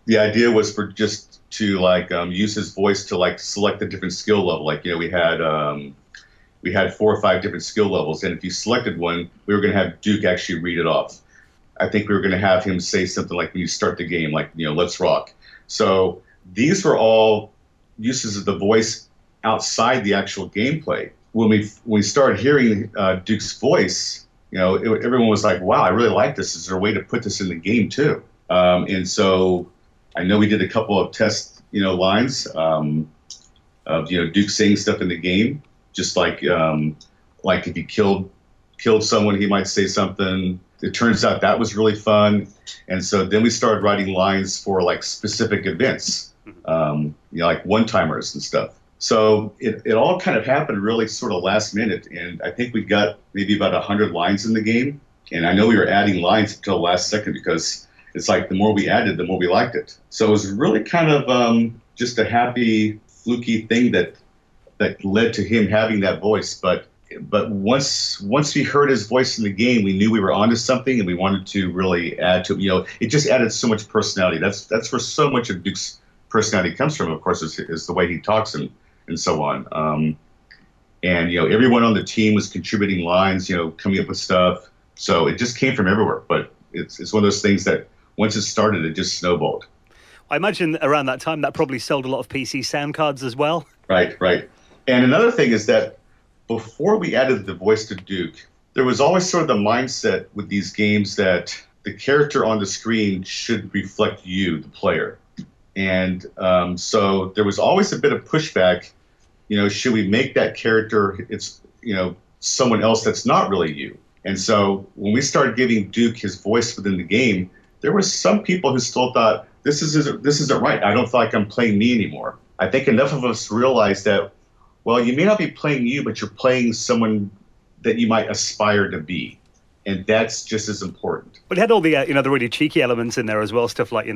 the idea was for just to like use his voice to like select a different skill level. Like, you know, we had 4 or 5 different skill levels, and if you selected one, we were going to have Duke actually read it off. I think we were going to have him say something like when you start the game, like, you know, let's rock. So these were all uses of the voice outside the actual gameplay. When we started hearing Duke's voice, you know, everyone was like, wow, I really like this. Is there a way to put this in the game too? And so I know we did a couple of test, you know, lines of, you know, Duke saying stuff in the game, just like if he killed someone, he might say something. It turns out that was really fun. And so then we started writing lines for like specific events, you know, like one-timers and stuff. So it all kind of happened really sort of last minute, and I think we got maybe about 100 lines in the game. And I know we were adding lines until the last second because it's like the more we added, the more we liked it. So it was really kind of just a happy, fluky thing that led to him having that voice. But once we heard his voice in the game, we knew we were onto something, and we wanted to really add to it. You know, it just added so much personality. That's where so much of Duke's personality comes from, of course, is the way he talks and so on. And, you know, everyone on the team was contributing lines, you know, coming up with stuff. So it just came from everywhere. But it's one of those things that once it started, it just snowballed. I imagine around that time that probably sold a lot of PC sound cards as well. Right. And another thing is that before we added the voice to Duke, there was always sort of the mindset with these games that the character on the screen should reflect you, the player. And so there was always a bit of pushback, you know, should we make that character, it's, you know, someone else that's not really you? And so when we started giving Duke his voice within the game, there were some people who still thought, this isn't right. I don't feel like I'm playing me anymore. I think enough of us realized that Well, you may not be playing you, but you're playing someone that you might aspire to be. And that's just as important. But it had all the, the really cheeky elements in there as well, stuff like,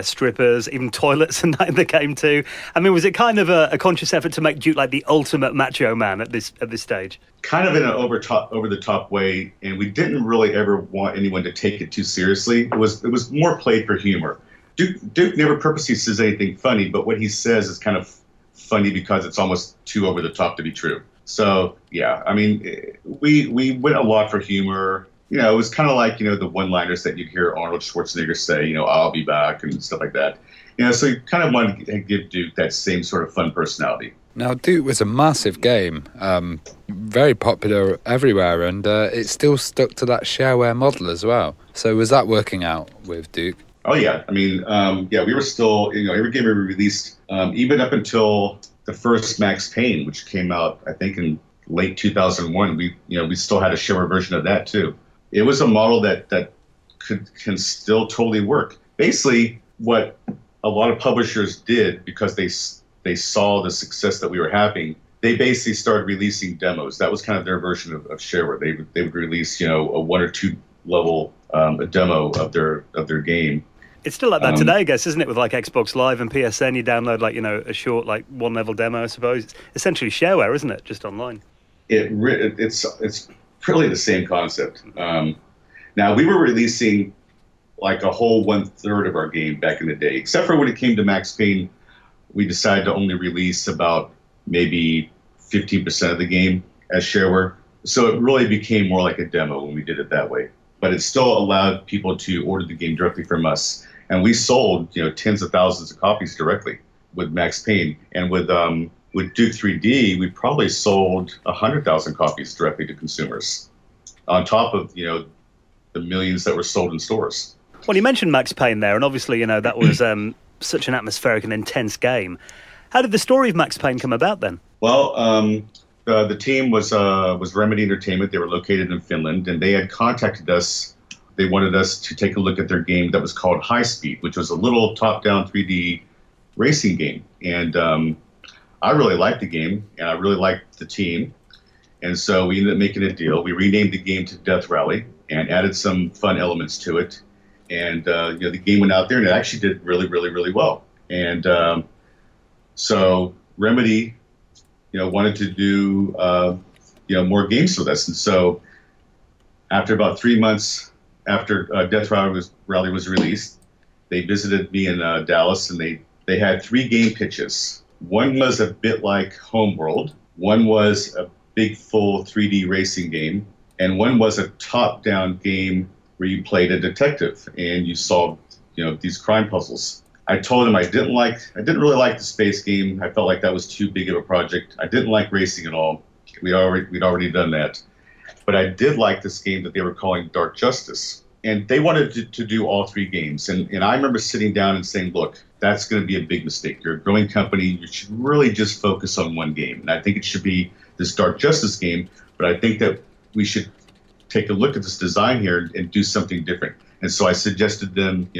strippers, even toilets and that in the game too. I mean, was it kind of a conscious effort to make Duke like the ultimate macho man at this stage? Kind of in an over-the-top way, and we didn't really ever want anyone to take it too seriously. It was more played for humor. Duke never purposely says anything funny, but what he says is kind of funny because it's almost too over the top to be true. So, yeah, I mean, we went a lot for humor. It was kind of like, the one-liners that you'd hear Arnold Schwarzenegger say, I'll be back and stuff like that. So you kind of wanted to give Duke that same sort of fun personality. Now, Duke was a massive game, very popular everywhere, and it still stuck to that shareware model as well. So was that working out with Duke? Oh, yeah. I mean, we were still, every game we released, even up until the first Max Payne, which came out, I think, in late 2001, we still had a shareware version of that too. It was a model that can still totally work. Basically, what a lot of publishers did, because they saw the success that we were having, they basically started releasing demos. That was kind of their version of shareware. They would release, a 1 or 2 level a demo of their game. It's still like that today, I guess, isn't it? With like Xbox Live and PSN, you download like, a short, like 1-level demo, I suppose. It's essentially shareware, isn't it? Just online. It's really the same concept. Now, we were releasing like a whole 1/3 of our game back in the day, except for when it came to Max Payne. We decided to only release about maybe 15% of the game as shareware. So it really became more like a demo when we did it that way. But it still allowed people to order the game directly from us. And we sold, tens of thousands of copies directly with Max Payne. And with Duke 3D, we probably sold 100,000 copies directly to consumers, on top of, the millions that were sold in stores. Well, you mentioned Max Payne there, and obviously, that was such an atmospheric and intense game. How did the story of Max Payne come about then? Well, the team was Remedy Entertainment. They were located in Finland, and they had contacted us. They wanted us to take a look at their game that was called High Speed, which was a little top-down 3D racing game. And I really liked the game, and I really liked the team. And so we ended up making a deal. We renamed the game to Death Rally and added some fun elements to it. And the game went out there, and it actually did really, really, really well. And so Remedy, wanted to do more games with us. And so after about 3 months after Death Rally was released, they visited me in Dallas, and they had 3 game pitches. One was a bit like Homeworld, one was a big full 3D racing game, and one was a top-down game where you played a detective and you solved these crime puzzles. I told him I didn't really like the space game. I felt like that was too big of a project. I didn't like racing at all. We'd already done that. But I did like this game that they were calling Dark Justice. And they wanted to do all 3 games. And I remember sitting down and saying, look, that's going to be a big mistake. You're a growing company. You should really just focus on one game. And I think it should be this Dark Justice game. But I think that we should take a look at this design here and do something different. And so I suggested them,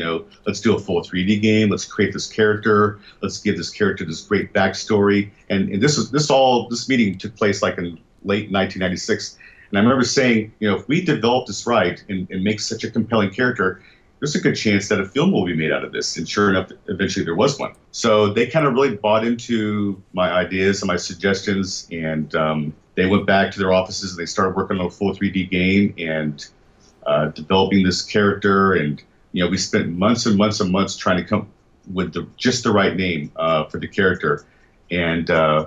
let's do a full 3D game. Let's create this character. Let's give this character this great backstory. And this meeting took place like in late 1996. And I remember saying, if we develop this right and make such a compelling character, there's a good chance that a film will be made out of this. And sure enough, eventually there was one. So they kind of really bought into my ideas and my suggestions. And they went back to their offices and they started working on a full 3D game and developing this character. And, we spent months and months and months trying to come with just the right name for the character. And, I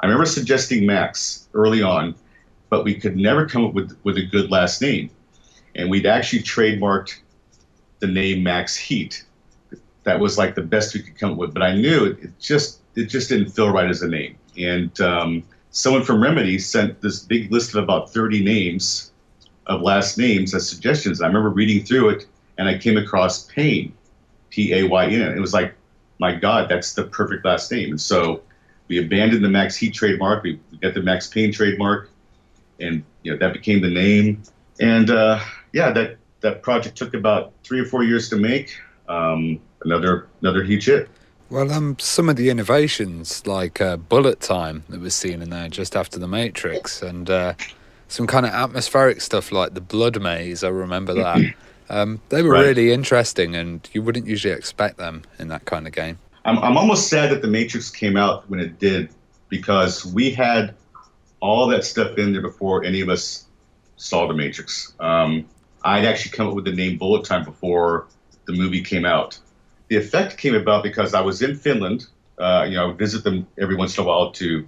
remember suggesting Max early on, but we could never come up with a good last name. And we'd actually trademarked the name Max Heat. That was like the best we could come up with. But I knew it just didn't feel right as a name. And someone from Remedy sent this big list of about 30 names of last names as suggestions. I remember reading through it, and I came across Payne, P-A-Y-N. It was like, my God, that's the perfect last name. And so we abandoned the Max Heat trademark. We got the Max Payne trademark, and that became the name. And that project took about 3 or 4 years to make. Another huge hit. Well, some of the innovations, like bullet time that was seen in there just after the Matrix, and some kind of atmospheric stuff like the blood maze, I remember that. They were really interesting, and you wouldn't usually expect them in that kind of game. I'm almost sad that the Matrix came out when it did, because we had all that stuff in there before any of us saw the Matrix. I'd actually come up with the name Bullet Time before the movie came out. The effect came about because I was in Finland. I would visit them every once in a while to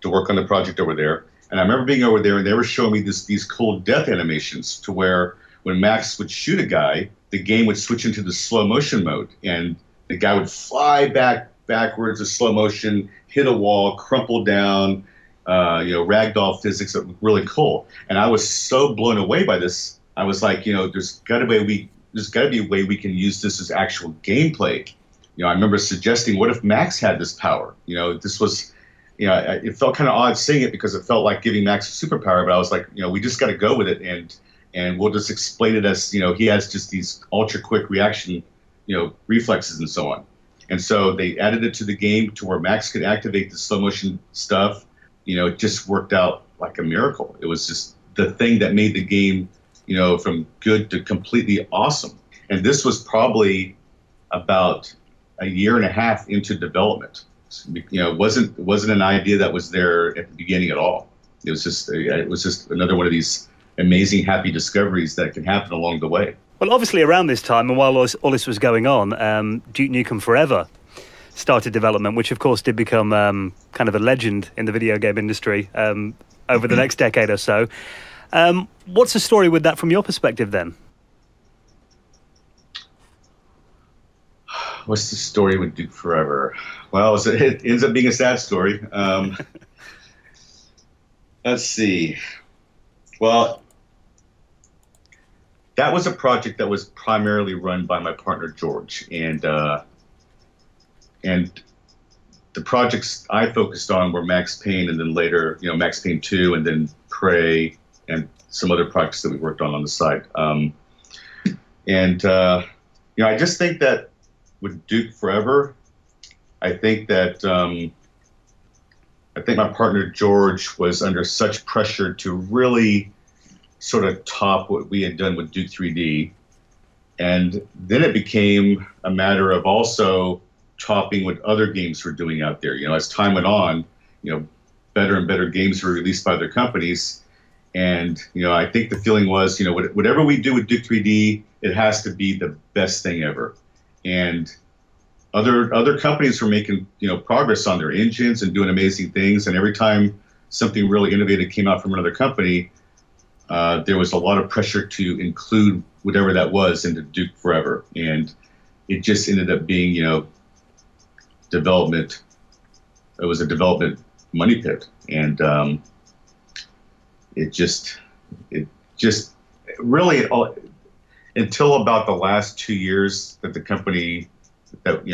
work on the project over there. And I remember being over there, and they were showing me these cool death animations to where when Max would shoot a guy, the game would switch into the slow motion mode, and the guy would fly backwards in slow motion, hit a wall, crumple down. Ragdoll physics that were really cool. And I was so blown away by this. I was like, there's got to be a way we can use this as actual gameplay. I remember suggesting, what if Max had this power? This was, it felt kind of odd saying it because it felt like giving Max a superpower, but I was like, we just got to go with it, and we'll just explain it as, he has just these ultra quick reaction, reflexes and so on. And so they added it to the game to where Max could activate the slow motion stuff. It just worked out like a miracle. It was just the thing that made the game, from good to completely awesome. And this was probably about a year and a half into development. It wasn't an idea that was there at the beginning at all. It was just another one of these amazing, happy discoveries that can happen along the way. Well, obviously around this time, and while all this was going on, Duke Nukem Forever started development, which of course did become kind of a legend in the video game industry over the next decade or so. What's the story with that from your perspective then? What's the story with Duke Forever? Well, it ends up being a sad story. Let's see. Well, that was a project that was primarily run by my partner George, and the projects I focused on were Max Payne, and then later, Max Payne 2, and then Prey, and some other projects that we worked on the side. I just think that with Duke Forever, I think my partner George was under such pressure to really sort of top what we had done with Duke 3D. And then it became a matter of also topping what other games were doing out there. As time went on, better and better games were released by other companies. And, I think the feeling was, whatever we do with Duke 3D, it has to be the best thing ever. And other companies were making, progress on their engines and doing amazing things. And every time something really innovative came out from another company, there was a lot of pressure to include whatever that was into Duke Forever. And it just ended up being, development. It was a development money pit. And it just really, until about the last 2 years that the company, up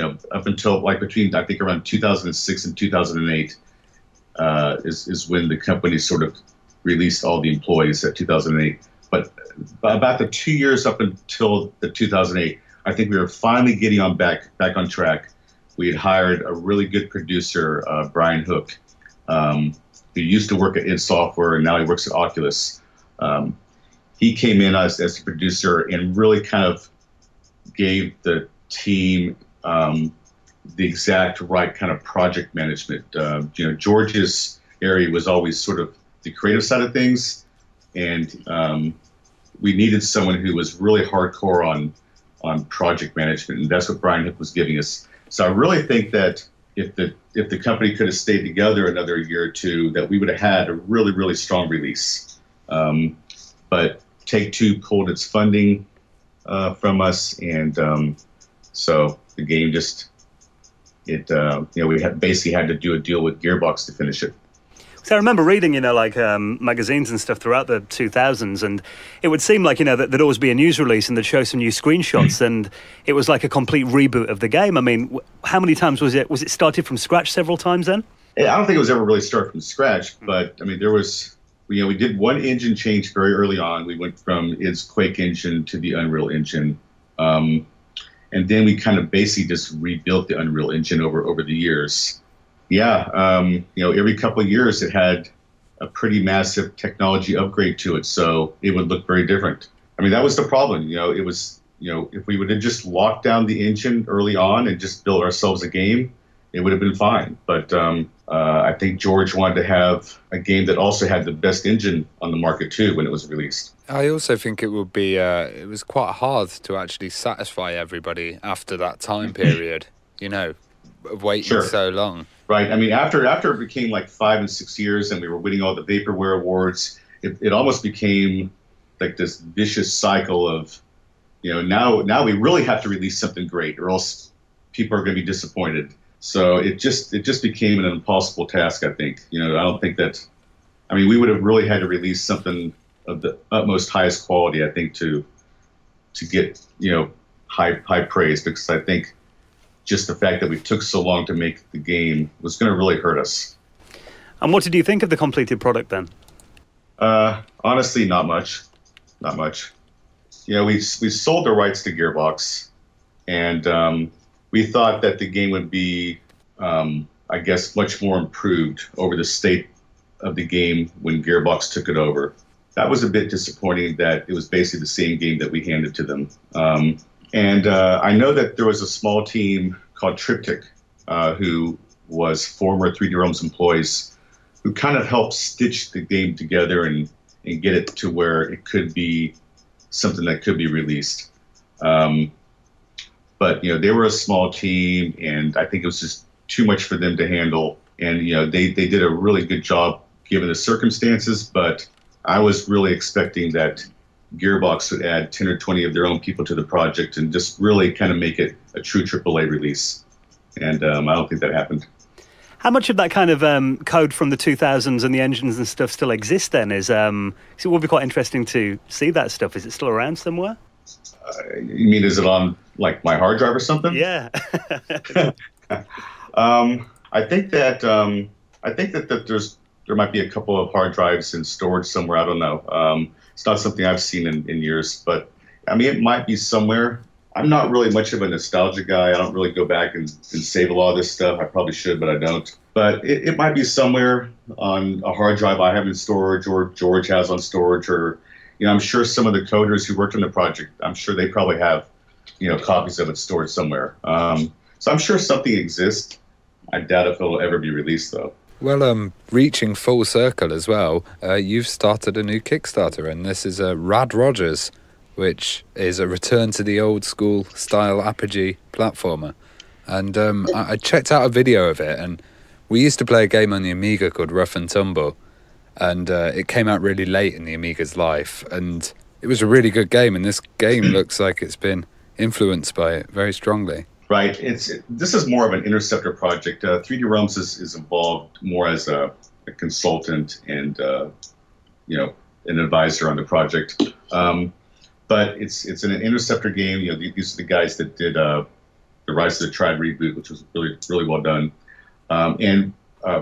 until like between, I think around 2006 and 2008, is when the company sort of released all the employees at 2008. But about the 2 years up until the 2008, I think we were finally getting back on track. We had hired a really good producer, Brian Hook, who used to work at id Software, and now he works at Oculus. He came in as a producer and really kind of gave the team the exact right kind of project management. George's area was always sort of the creative side of things, and we needed someone who was really hardcore on project management, and that's what Brian Hook was giving us. So I really think that if the company could have stayed together another year or two, that we would have had a really, really strong release. But Take-Two pulled its funding from us, and so the game we basically had to do a deal with Gearbox to finish it. So I remember reading, magazines and stuff throughout the 2000s, and it would seem like, that there'd always be a news release and they'd show some new screenshots, and it was like a complete reboot of the game. I mean, how many times was it? Was it started from scratch several times then? I don't think it was ever really started from scratch, but I mean, there was, we did one engine change very early on. We went from its Quake engine to the Unreal engine. And then we kind of basically just rebuilt the Unreal Engine over the years. Yeah, every couple of years it had a pretty massive technology upgrade to it, so it would look very different. I mean, that was the problem. It was, if we would have just locked down the engine early on and just built ourselves a game, it would have been fine. But I think George wanted to have a game that also had the best engine on the market too when it was released. I also think it would be, it was quite hard to actually satisfy everybody after that time period, of waiting so long. Right. I mean, after it became like 5 and 6 years and we were winning all the Vaporware awards, it almost became like this vicious cycle of, now we really have to release something great or else people are going to be disappointed. So it just became an impossible task, I think. I don't think that, we would have really had to release something of the utmost highest quality, I think, to get, high praise, because I think just the fact that we took so long to make the game was going to really hurt us. And what did you think of the completed product then? Honestly, not much. Not much. We sold the rights to Gearbox, and we thought that the game would be, I guess, much more improved over the state of the game when Gearbox took it over. That was a bit disappointing that it was basically the same game that we handed to them. And I know that there was a small team called Triptych, who was former 3D Realms employees, who kind of helped stitch the game together and get it to where it could be something that could be released. But, they were a small team, and I think it was just too much for them to handle. And, they did a really good job given the circumstances, but I was really expecting that Gearbox would add 10 or 20 of their own people to the project and just really kind of make it a true AAA release. And I don't think that happened. How much of that kind of code from the 2000s and the engines and stuff still exists then? So it would be quite interesting to see that stuff. Is it still around somewhere? You mean, is it on like my hard drive or something? Yeah. I think that there might be a couple of hard drives in storage somewhere. I don't know. It's not something I've seen in years, but it might be somewhere. I'm not really much of a nostalgia guy. I don't really go back and save a lot of this stuff. I probably should, but I don't. But it might be somewhere on a hard drive I have in storage, or George has on storage, or I'm sure some of the coders who worked on the project, I'm sure they probably have copies of it stored somewhere. So I'm sure something exists. I doubt if it'll ever be released, though. Well, reaching full circle as well, you've started a new Kickstarter, and this is Rad Rogers, which is a return to the old school style Apogee platformer. And I checked out a video of it, and we used to play a game on the Amiga called Rough and Tumble, and it came out really late in the Amiga's life, and it was a really good game, and this game looks like it's been influenced by it very strongly. Right. This is more of an Interceptor project. 3D Realms is involved more as a consultant and an advisor on the project. But it's an Interceptor game. These are the guys that did the Rise of the Triad reboot, which was really, really well done. And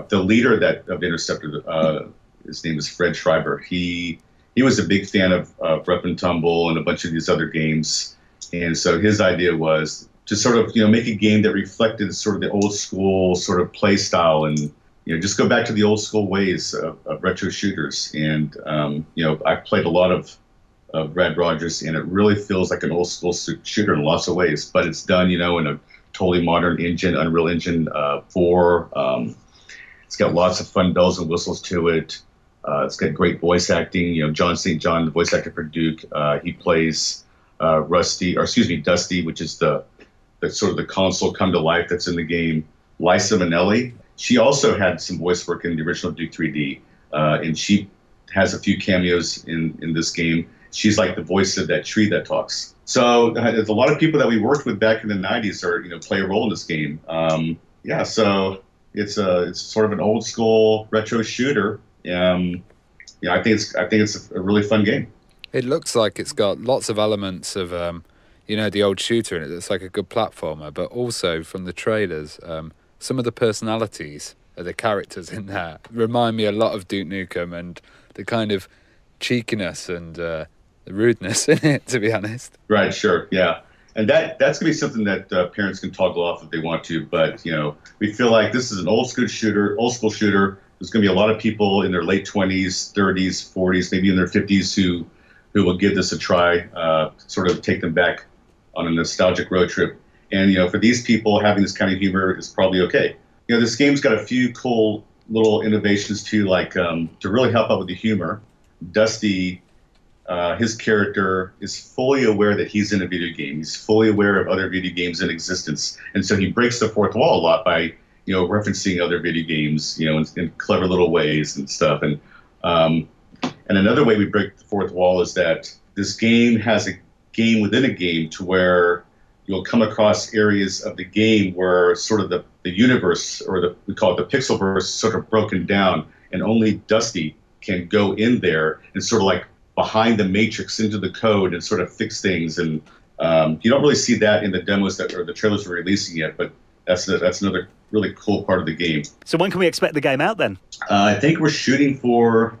the leader of Interceptor, his name is Fred Schreiber. He was a big fan of Rough and Tumble and a bunch of these other games. And so his idea was to sort of, make a game that reflected sort of the old school sort of play style and, just go back to the old school ways of retro shooters. And, I've played a lot of Rad Rogers, and it really feels like an old school shooter in lots of ways, but it's done, in a totally modern engine, Unreal Engine 4. It's got lots of fun bells and whistles to it. It's got great voice acting. John St. John, the voice actor for Duke, he plays Dusty, which is the sort of the console come to life that's in the game. Liza Minnelli, she also had some voice work in the original Duke 3D, and she has a few cameos in this game. She's like the voice of that tree that talks. So there's a lot of people that we worked with back in the 90s are play a role in this game. So it's sort of an old school retro shooter. I think it's a really fun game. It looks like it's got lots of elements of the old shooter in it. It's like a good platformer, but also from the trailers, some of the personalities of the characters in there remind me a lot of Duke Nukem and the kind of cheekiness and the rudeness in it, to be honest. Right, sure, yeah. And that's going to be something that parents can toggle off if they want to. But, we feel like this is an old school shooter. There's going to be a lot of people in their late 20s, 30s, 40s, maybe in their 50s who will give this a try, sort of take them back on a nostalgic road trip. And, for these people, having this kind of humor is probably okay. This game's got a few cool little innovations too, like to really help out with the humor. Dusty, his character is fully aware that he's in a video game. He's fully aware of other video games in existence. And so he breaks the fourth wall a lot by, referencing other video games, in clever little ways and stuff. And another way we break the fourth wall is that this game has a game within a game to where you'll come across areas of the game where sort of the universe, or we call it the pixelverse, sort of broken down, and only Dusty can go in there and sort of like behind the matrix into the code and sort of fix things. And you don't really see that in the demos or the trailers we're releasing yet, but that's another really cool part of the game. So when can we expect the game out then? I think we're shooting for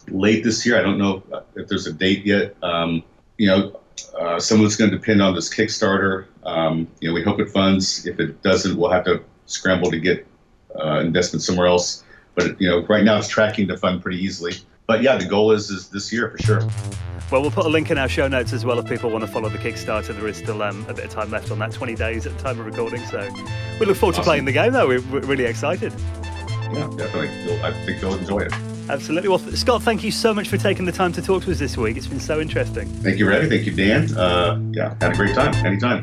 late this year. I don't know if there's a date yet. Some of it's going to depend on this Kickstarter. We hope it funds. If it doesn't, we'll have to scramble to get investment somewhere else. But right now it's tracking to fund pretty easily. But yeah, the goal is this year for sure. Well, we'll put a link in our show notes as well if people want to follow the Kickstarter. There is still a bit of time left on that, 20 days at the time of recording. So we look forward to playing the game, though. We're really excited. Yeah, definitely. I think you'll enjoy it. Absolutely. Well, Scott, thank you so much for taking the time to talk to us this week. It's been so interesting. Thank you, Reddy. Thank you, Dan. Had a great time. Anytime.